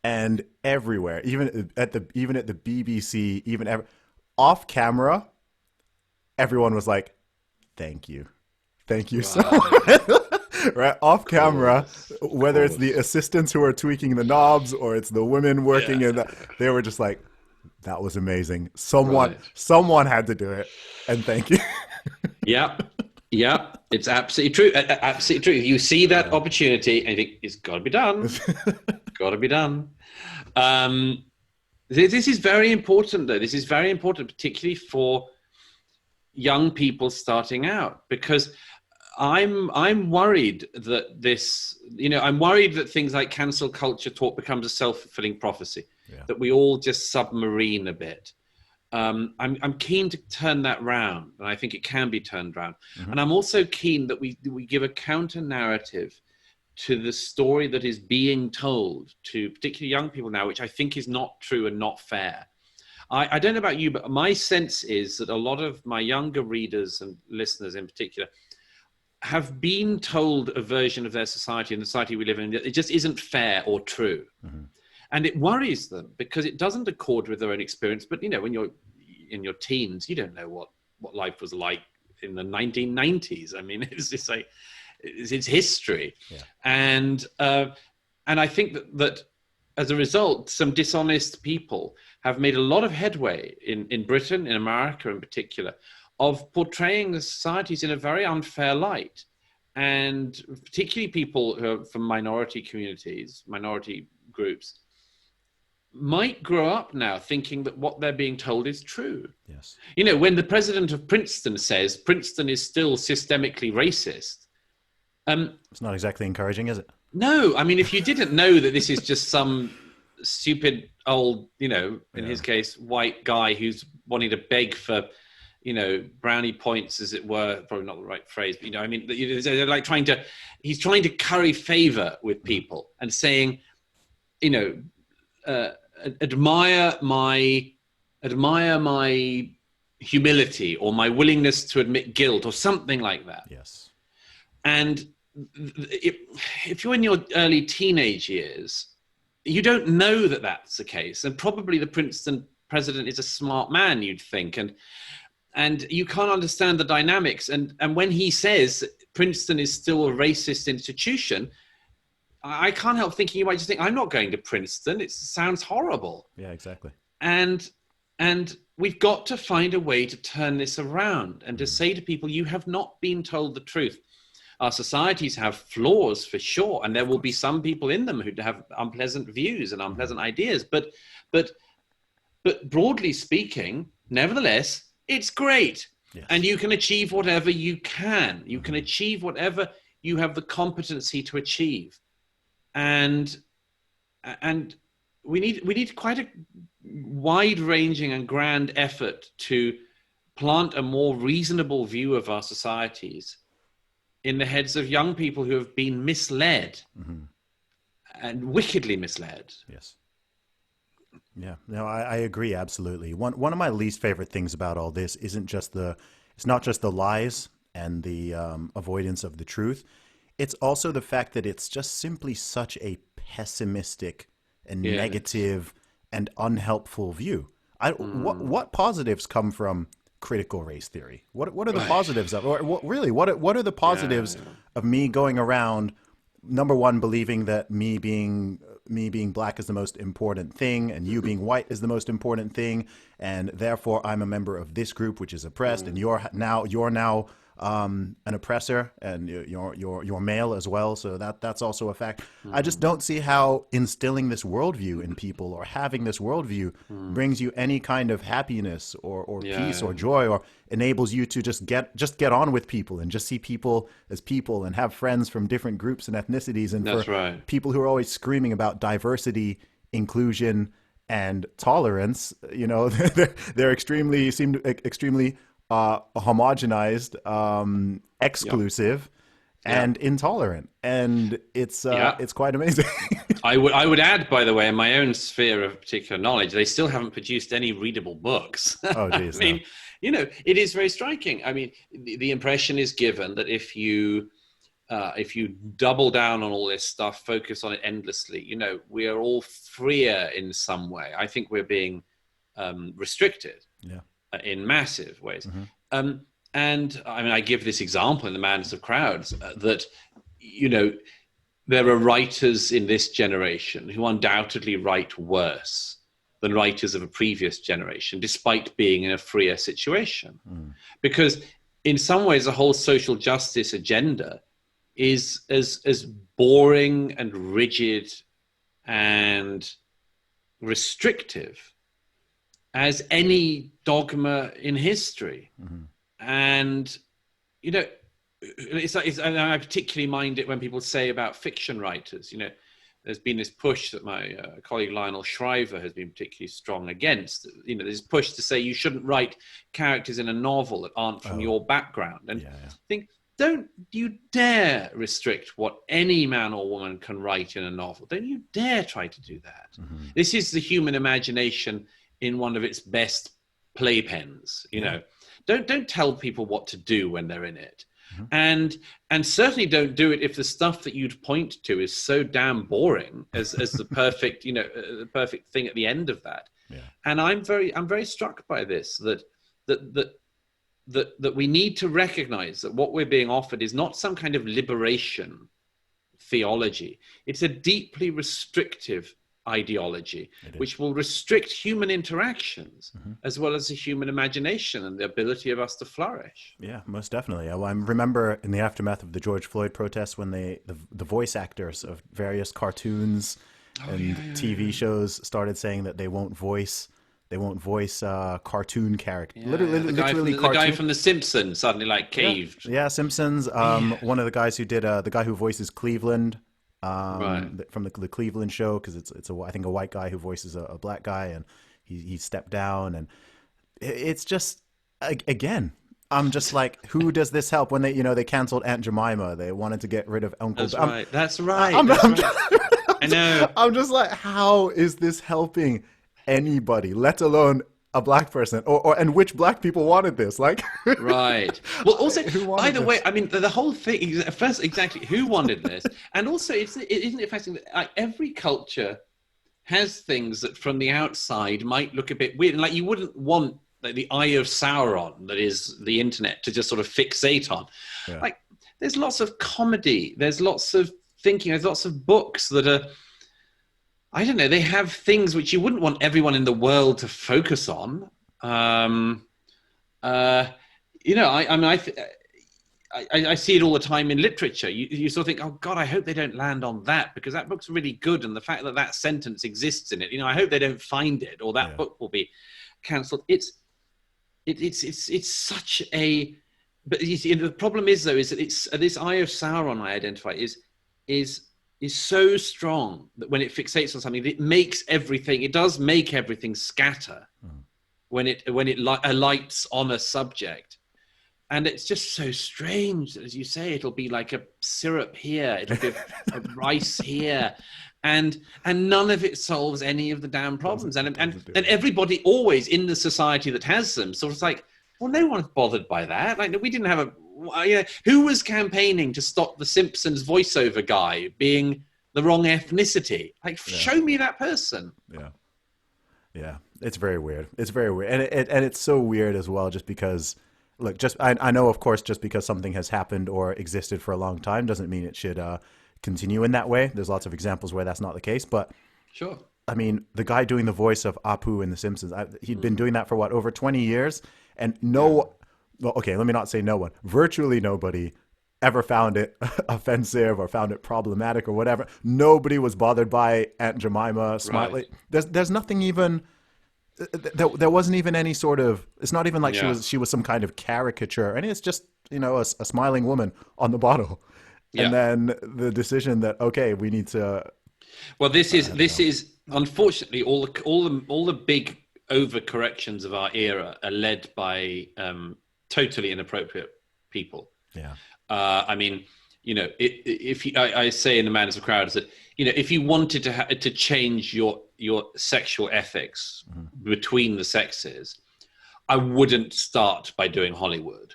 A: And everywhere, even at the BBC, off camera, everyone was like, "Thank you so much." Right, off camera, whether it's the assistants who are tweaking the knobs or it's the women working in that, they were just like, "That was amazing. Someone had to do it, and thank you."
B: Yeah, it's absolutely true. Absolutely true. If you see that opportunity and you think it's got to be done, got to be done. This is very important, though. This is very important, particularly for young people starting out, because I'm worried that I'm worried that things like cancel culture talk becomes a self-fulfilling prophecy, that we all just submarine a bit. I'm keen to turn that round, and I think it can be turned round. And I'm also keen that we give a counter narrative to the story that is being told to particularly young people now, which I think is not true and not fair. I don't know about you, but my sense is that a lot of my younger readers and listeners in particular have been told a version of their society and the society we live in that it just isn't fair or true. And it worries them because it doesn't accord with their own experience. But, when you're in your teens, you don't know what life was like in the 1990s. I mean, it's just like it's history,
A: Yeah.
B: and I think that as a result, some dishonest people have made a lot of headway in Britain, in America in particular, of portraying the societies in a very unfair light. And particularly people who are from minority communities, minority groups, might grow up now thinking that what they're being told is true.
A: Yes.
B: You know, when the president of Princeton says Princeton is still systemically racist,
A: it's not exactly encouraging, is it?
B: no, I mean, if you didn't know that this is just some stupid old, you know, in his case, white guy who's wanting to beg for, you know, brownie points, as it were, probably not the right phrase, but, you know, I mean, they're like he's trying to curry favor with people and saying, you know, admire my humility or my willingness to admit guilt or something like that.
A: Yes.
B: And if you're in your early teenage years, you don't know that that's the case. And probably the Princeton president is a smart man, you'd think. And you can't understand the dynamics. And when he says Princeton is still a racist institution, I can't help thinking you might just think, I'm not going to Princeton. It sounds horrible.
A: Yeah, exactly.
B: And we've got to find a way to turn this around and to say to people, you have not been told the truth. Our societies have flaws for sure, and there will be some people in them who have unpleasant views and unpleasant ideas. But broadly speaking, nevertheless, it's great.
A: Yes.
B: And you can achieve whatever you can. You can achieve whatever you have the competency to achieve. And we need quite a wide-ranging and grand effort to plant a more reasonable view of our societies in the heads of young people who have been misled and wickedly misled.
A: Yes. Yeah, no, I agree absolutely. One of my least favorite things about all this it's not just the lies and the avoidance of the truth. It's also the fact that it's just simply such a pessimistic and negative and unhelpful view. What positives come from critical race theory? What are the positives of, or what are the positives of me going around, number one, believing that me being black is the most important thing and you being white is the most important thing, and therefore I'm a member of this group which is oppressed, and you're now an oppressor, and you're male as well, so that's also a fact. I just don't see how instilling this worldview in people or having this worldview brings you any kind of happiness or peace or joy, or enables you to just get on with people and just see people as people and have friends from different groups and ethnicities. And
B: that's
A: for
B: right.
A: people who are always screaming about diversity, inclusion, and tolerance, you know, they're extremely homogenized, exclusive, and intolerant, and it's quite amazing.
B: I would add, by the way, in my own sphere of particular knowledge, they still haven't produced any readable books.
A: Oh, geez,
B: I mean, you know, it is very striking. I mean, the impression is given that if you double down on all this stuff, focus on it endlessly, you know, we are all freer in some way. I think we're being restricted.
A: Yeah.
B: In massive ways. And I mean, I give this example in The Madness of Crowds, that, you know, there are writers in this generation who undoubtedly write worse than writers of a previous generation, despite being in a freer situation. Because in some ways, the whole social justice agenda is as boring and rigid and restrictive as any dogma in history. And, you know, I particularly mind it when people say about fiction writers, you know, there's been this push that my colleague Lionel Shriver has been particularly strong against. You know, there's push to say you shouldn't write characters in a novel that aren't from your background. And I think, don't you dare restrict what any man or woman can write in a novel. Don't you dare try to do that. This is the human imagination in one of its best playpens, you know. Don't tell people what to do when they're in it. And certainly don't do it if the stuff that you'd point to is so damn boring as the perfect, you know, the perfect thing at the end of that. And I'm very struck by this, that that we need to recognize that what we're being offered is not some kind of liberation theology. It's a deeply restrictive ideology, which will restrict human interactions as well as the human imagination and the ability of us to flourish.
A: Yeah, most definitely. I remember in the aftermath of the George Floyd protests when the voice actors of various cartoons and TV shows started saying that they won't voice cartoon characters.
B: The guy from The Simpsons suddenly like caved.
A: Yeah, Simpsons. One of the guys who did the guy who voices Cleveland from the Cleveland show, because it's I think a white guy who voices a black guy, and he stepped down, and it's just again. I'm just like, who does this help? When they canceled Aunt Jemima, they wanted to get rid of Uncle.
B: That's right. I know.
A: I'm just like, how is this helping anybody, let alone a black person, and which black people wanted this? Like,
B: right. Well, also, by the way, I mean, the whole thing. First, exactly, who wanted this, and also, isn't it fascinating that every culture has things that from the outside might look a bit weird, and like you wouldn't want like the eye of Sauron that is the internet to just sort of fixate on. Yeah. Like, there's lots of comedy, there's lots of thinking, there's lots of books that are, I don't know, they have things which you wouldn't want everyone in the world to focus on. I see it all the time in literature. You sort of think, oh God, I hope they don't land on that, because that book's really good, and the fact that that sentence exists in it, I hope they don't find it, or that book will be cancelled. It's such a, but you see, the problem is though, is that it's this eye of Sauron I identify is so strong that when it fixates on something, it does make everything scatter when it alights on a subject. And it's just so strange that, as you say, it'll be like a syrup here, it'll be a rice here, and none of it solves any of the damn problems. And everybody always in the society that has them sort of like, well, no one's bothered by that. Like, we didn't have who was campaigning to stop the Simpsons voiceover guy being the wrong ethnicity? Like, show me that person.
A: Yeah. It's very weird. And it's so weird as well, just because, look, I know, of course, just because something has happened or existed for a long time doesn't mean it should continue in that way. There's lots of examples where that's not the case, but
B: sure.
A: I mean, the guy doing the voice of Apu in The Simpsons, he'd been doing that for over 20 years, and well, okay, let me not say no one. Virtually nobody ever found it offensive or found it problematic or whatever. Nobody was bothered by Aunt Jemima smiling. Right. There's nothing even. There wasn't even any sort of. It's not even like she was some kind of caricature, and it's just a smiling woman on the bottle. Yeah. And then the decision that, okay, we need to.
B: Well, this is unfortunately all the big overcorrections of our era are led by totally inappropriate people.
A: Yeah.
B: I mean, I say in The Madness of Crowds that if you wanted to change your sexual ethics between the sexes, I wouldn't start by doing Hollywood.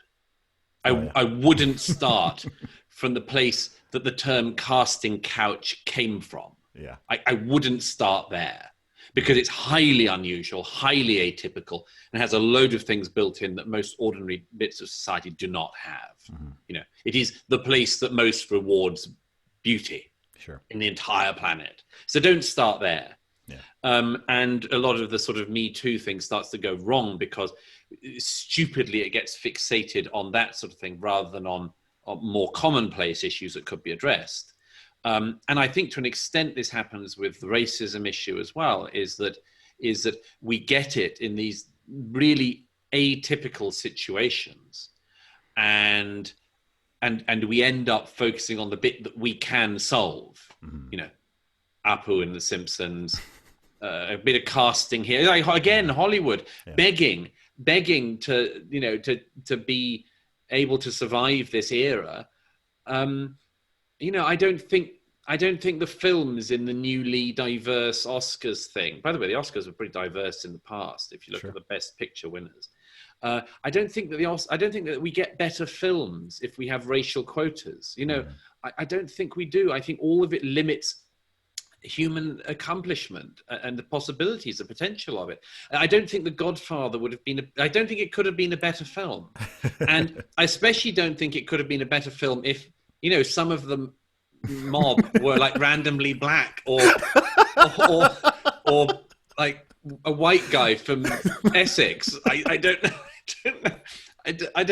B: I wouldn't start from the place that the term casting couch came from.
A: Yeah.
B: I wouldn't start there, because it's highly unusual, highly atypical, and has a load of things built in that most ordinary bits of society do not have. It is the place that most rewards beauty in the entire planet. So don't start there.
A: Yeah.
B: And a lot of the sort of Me Too thing starts to go wrong because stupidly it gets fixated on that sort of thing rather than on more commonplace issues that could be addressed. And I think to an extent this happens with the racism issue as well, is that we get it in these really atypical situations, and we end up focusing on the bit that we can solve. Apu in The Simpsons, a bit of casting here, like, again, Hollywood begging to be able to survive this era. I don't think the films in the newly diverse Oscars thing. By the way, the Oscars were pretty diverse in the past. If you look at the Best Picture winners, I don't think that we get better films if we have racial quotas. I don't think we do. I think all of it limits. human accomplishment and the possibilities, the potential of it. I don't think The Godfather would have been, I don't think it could have been a better film. And I especially don't think it could have been a better film if, you know, some of the mob were like randomly black or like a white guy from Essex. I don't know. I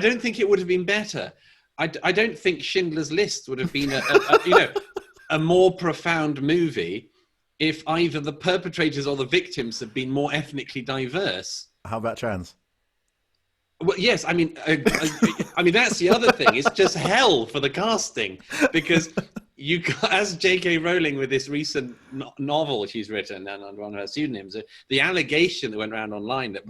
B: don't think it would have been better. I don't think Schindler's List would have been a more profound movie if either the perpetrators or the victims had been more ethnically diverse.
A: How about trans?
B: Well, yes, I mean, I mean that's the other thing. It's just hell for the casting, because you, as J.K. Rowling with this recent novel she's written and under one of her pseudonyms, the allegation that went around online that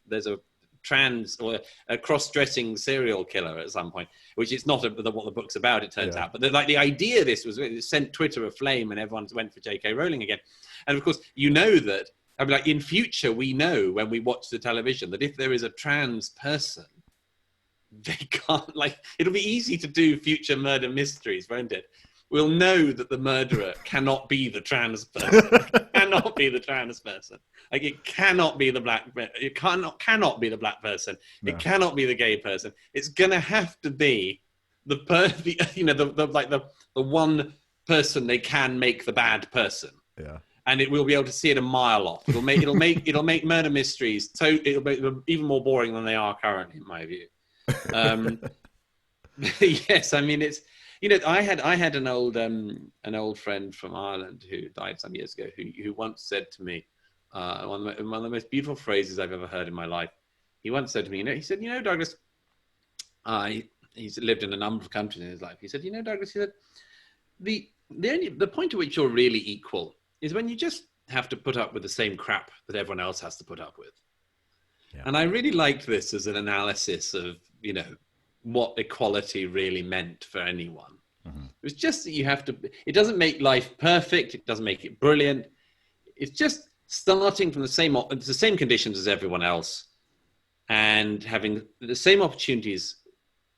B: there's a trans or a cross-dressing serial killer at some point, which is not what the book's about, it turns out. But the idea of this was, it sent Twitter aflame and everyone went for J.K. Rowling again. And of course, you know that, I mean, like in future, we know when we watch the television that if there is a trans person, they can't, like, it'll be easy to do future murder mysteries, won't it? We'll know that the murderer cannot be the trans person. Cannot be the trans person. Like, it cannot be the black. It cannot be the black person. No. It cannot be the gay person. It's gonna have to be the one person they can make the bad person. Yeah. And it will be able to see it a mile off. It'll make murder mysteries. So it'll make them even more boring than they are currently, in my view. Yes, I mean it's. You know, I had an old friend from Ireland who died some years ago who once said to me, one of the most beautiful phrases I've ever heard in my life. He once said to me, he said, Douglas, he's lived in a number of countries in his life. He said, Douglas, he said, the point at which you're really equal is when you just have to put up with the same crap that everyone else has to put up with. Yeah. And I really liked this as an analysis of, what equality really meant for anyone. Mm-hmm. It was just that you have to, it doesn't make life perfect. It doesn't make it brilliant. It's just starting from the same conditions as everyone else and having the same opportunities,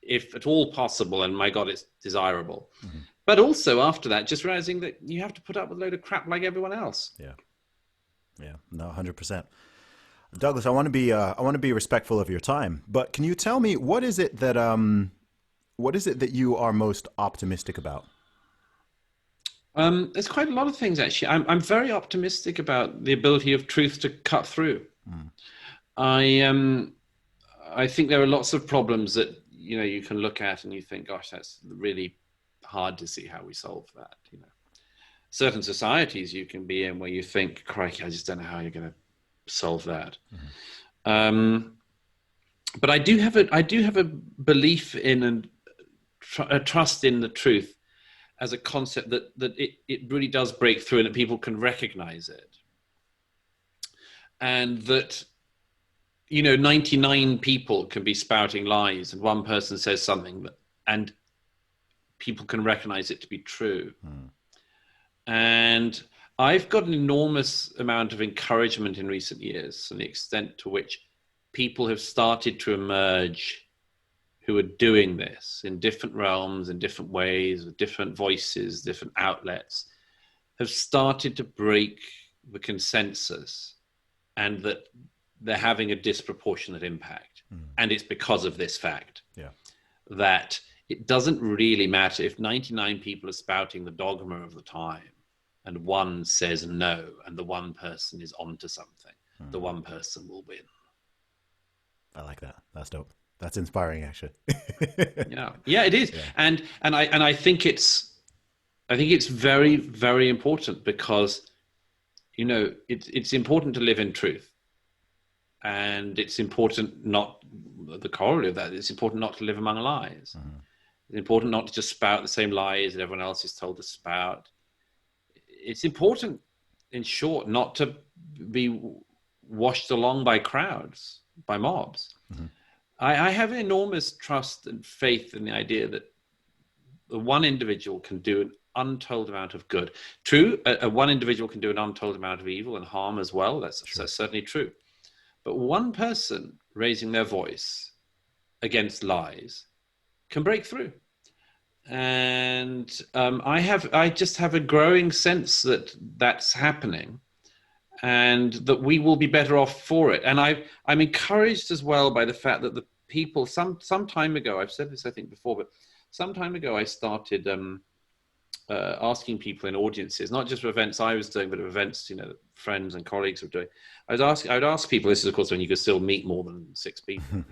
B: if at all possible, and my God, it's desirable. Mm-hmm. But also after that, just realizing that you have to put up with a load of crap like everyone else.
A: Yeah. Yeah. No, 100%. Douglas, I want to be respectful of your time, but can you tell me what is it that you are most optimistic about?
B: There's quite a lot of things actually. I'm very optimistic about the ability of truth to cut through. Mm. I think there are lots of problems that you can look at and you think, gosh, that's really hard to see how we solve that. Certain societies you can be in where you think, crikey, I just don't know how you're going to solve that. Mm-hmm. But I do have a belief in and a trust in the truth as a concept that it really does break through and that people can recognize it, and that 99 people can be spouting lies and one person says something and people can recognize it to be true. And I've got an enormous amount of encouragement in recent years and the extent to which people have started to emerge who are doing this in different realms, in different ways, with different voices, different outlets, have started to break the consensus, and that they're having a disproportionate impact. And it's because of this fact that it doesn't really matter if 99 people are spouting the dogma of the time and one says no, and the one person is onto something. The one person will win.
A: I like that. That's dope. That's inspiring, actually.
B: Yeah, it is. Yeah. And I think it's very, very important because it's important to live in truth, and it's important not the corollary of that. It's important not to live among lies. It's important not to just spout the same lies that everyone else is told to spout. It's important, in short, not to be washed along by crowds, by mobs. Mm-hmm. I have enormous trust and faith in the idea that the one individual can do an untold amount of good. True, one individual can do an untold amount of evil and harm as well. That's certainly true. But one person raising their voice against lies can break through. And I just have a growing sense that that's happening, and that we will be better off for it. And I'm encouraged as well by the fact that the people, some time ago, I've said this I think before, but some time ago I started asking people in audiences, not just for events I was doing, but events, friends and colleagues were doing. I would ask people, this is of course when you could still meet more than 6 people.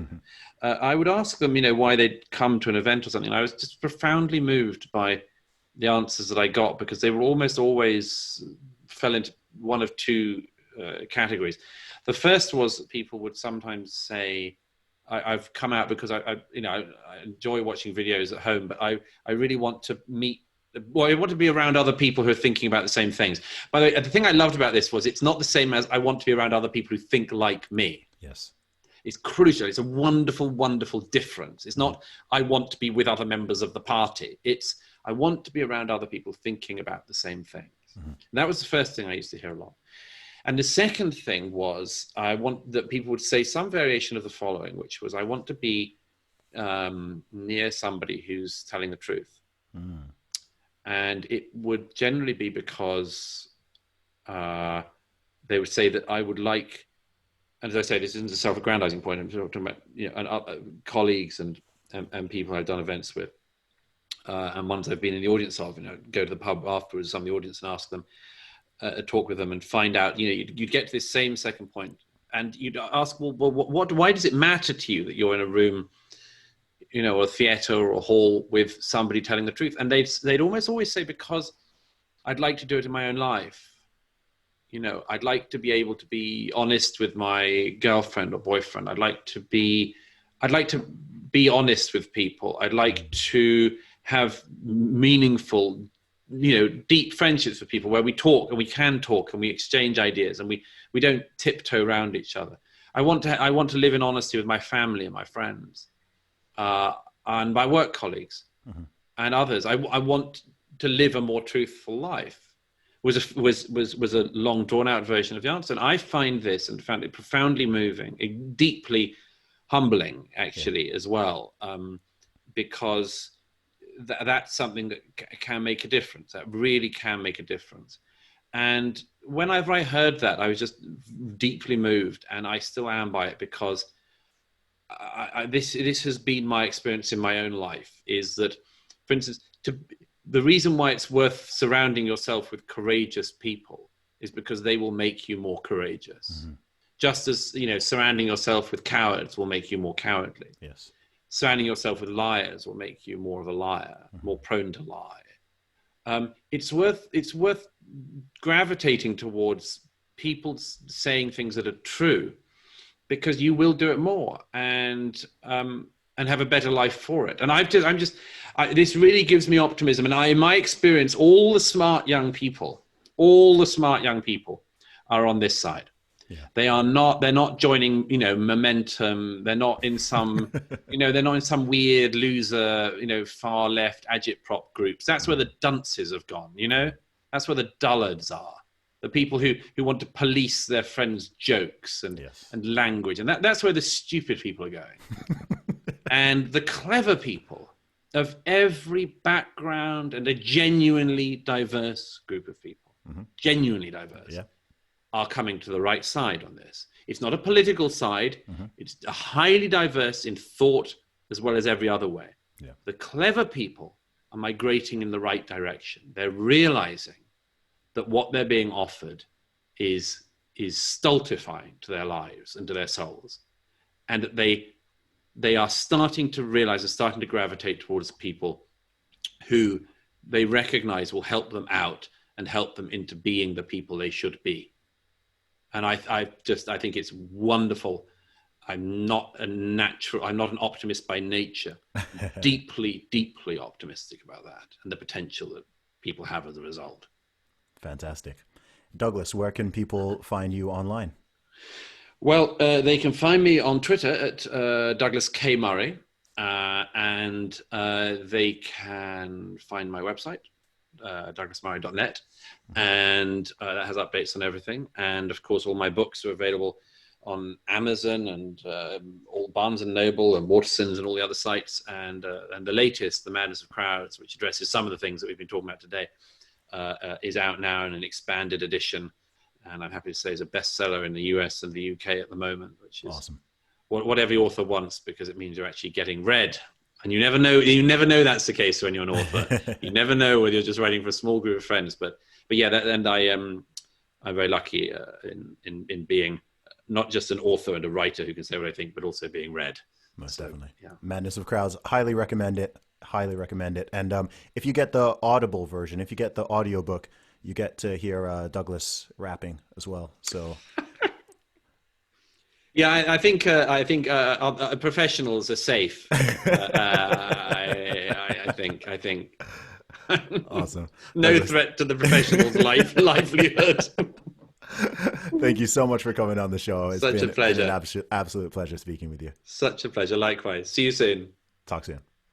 B: I would ask them, why they'd come to an event or something. I was just profoundly moved by the answers that I got, because they were almost always fell into one of two categories. The first was that people would sometimes say, I've come out because I enjoy watching videos at home, but I really want to meet, well, I want to be around other people who are thinking about the same things. By the way, the thing I loved about this was it's not the same as I want to be around other people who think like me.
A: Yes.
B: It's crucial. It's a wonderful, wonderful difference. It's not, I want to be with other members of the party. It's, I want to be around other people thinking about the same things. And that was the first thing I used to hear a lot. And the second thing was, I want that people would say some variation of the following, which was, I want to be near somebody who's telling the truth. And it would generally be because they would say that I would like, and as I say, this isn't a self-aggrandizing point. I'm talking about colleagues and people I've done events with, and ones I've been in the audience of. Go to the pub afterwards, some of the audience, and ask them, talk with them, and find out. You'd get to this same second point, and you'd ask, well, why does it matter to you that you're in a room, a theater or a hall with somebody telling the truth? And they'd almost always say, because I'd like to do it in my own life. I'd like to be able to be honest with my girlfriend or boyfriend. I'd like to be honest with people. I'd like to have meaningful, deep friendships with people where we talk and we can talk and we exchange ideas and we don't tiptoe around each other. I want to live in honesty with my family and my friends, and my work colleagues and others. I want to live a more truthful life. Was a long drawn out version of the answer. And I find this and found it profoundly moving, deeply humbling actually as well, because that's something that can make a difference. That really can make a difference. And whenever I heard that, I was just deeply moved, and I still am by it, because this has been my experience in my own life. Is that, for instance, the reason why it's worth surrounding yourself with courageous people is because they will make you more courageous. Just as, surrounding yourself with cowards will make you more cowardly.
A: Yes.
B: Surrounding yourself with liars will make you more of a liar, more prone to lie. It's worth gravitating towards people saying things that are true, because you will do it more and have a better life for it. And this really gives me optimism. And in my experience, all the smart young people are on this side. Yeah. They're not joining, Momentum. They're not in some, they're not in some weird loser, far left agitprop groups. That's where the dunces have gone, that's where the dullards are. The people who want to police their friends' jokes and language. And that's where the stupid people are going. And the clever people of every background and a genuinely diverse group of people, genuinely diverse, are coming to the right side on this. It's not a political side. It's a highly diverse in thought as well as every other way. Yeah. The clever people are migrating in the right direction. They're realizing that what they're being offered is stultifying to their lives and to their souls. And that they are starting to realize, they're starting to gravitate towards people who they recognize will help them out and help them into being the people they should be. And I think it's wonderful. I'm not an optimist by nature. I'm deeply, deeply optimistic about that and the potential that people have as a result.
A: Fantastic. Douglas, where can people find you online?
B: Well, they can find me on Twitter at Douglas K. Murray, and they can find my website, douglasmurray.net, and that has updates on everything. And of course, all my books are available on Amazon and all Barnes and Noble and Watersons and all the other sites. And the latest, The Madness of Crowds, which addresses some of the things that we've been talking about today, is out now in an expanded edition. And I'm happy to say is a bestseller in the US and the UK at the moment, which is
A: awesome.
B: What every author wants, because it means you're actually getting read. And you never know that's the case when you're an author. You never know whether you're just writing for a small group of friends. But yeah, I'm very lucky in being not just an author and a writer who can say what I think, but also being read.
A: Most definitely.
B: Yeah.
A: Madness of Crowds. Highly recommend it. Highly recommend it. And if you get the Audible version, if you get the audiobook, you get to hear Douglas rapping as well. So.
B: Yeah, I think professionals are safe. I think.
A: Awesome.
B: No
A: Douglas.
B: Threat to the professional's livelihood.
A: Thank you so much for coming on the show. It's
B: Such a pleasure.
A: Been an absolute pleasure speaking with you.
B: Such a pleasure. Likewise. See you soon.
A: Talk soon.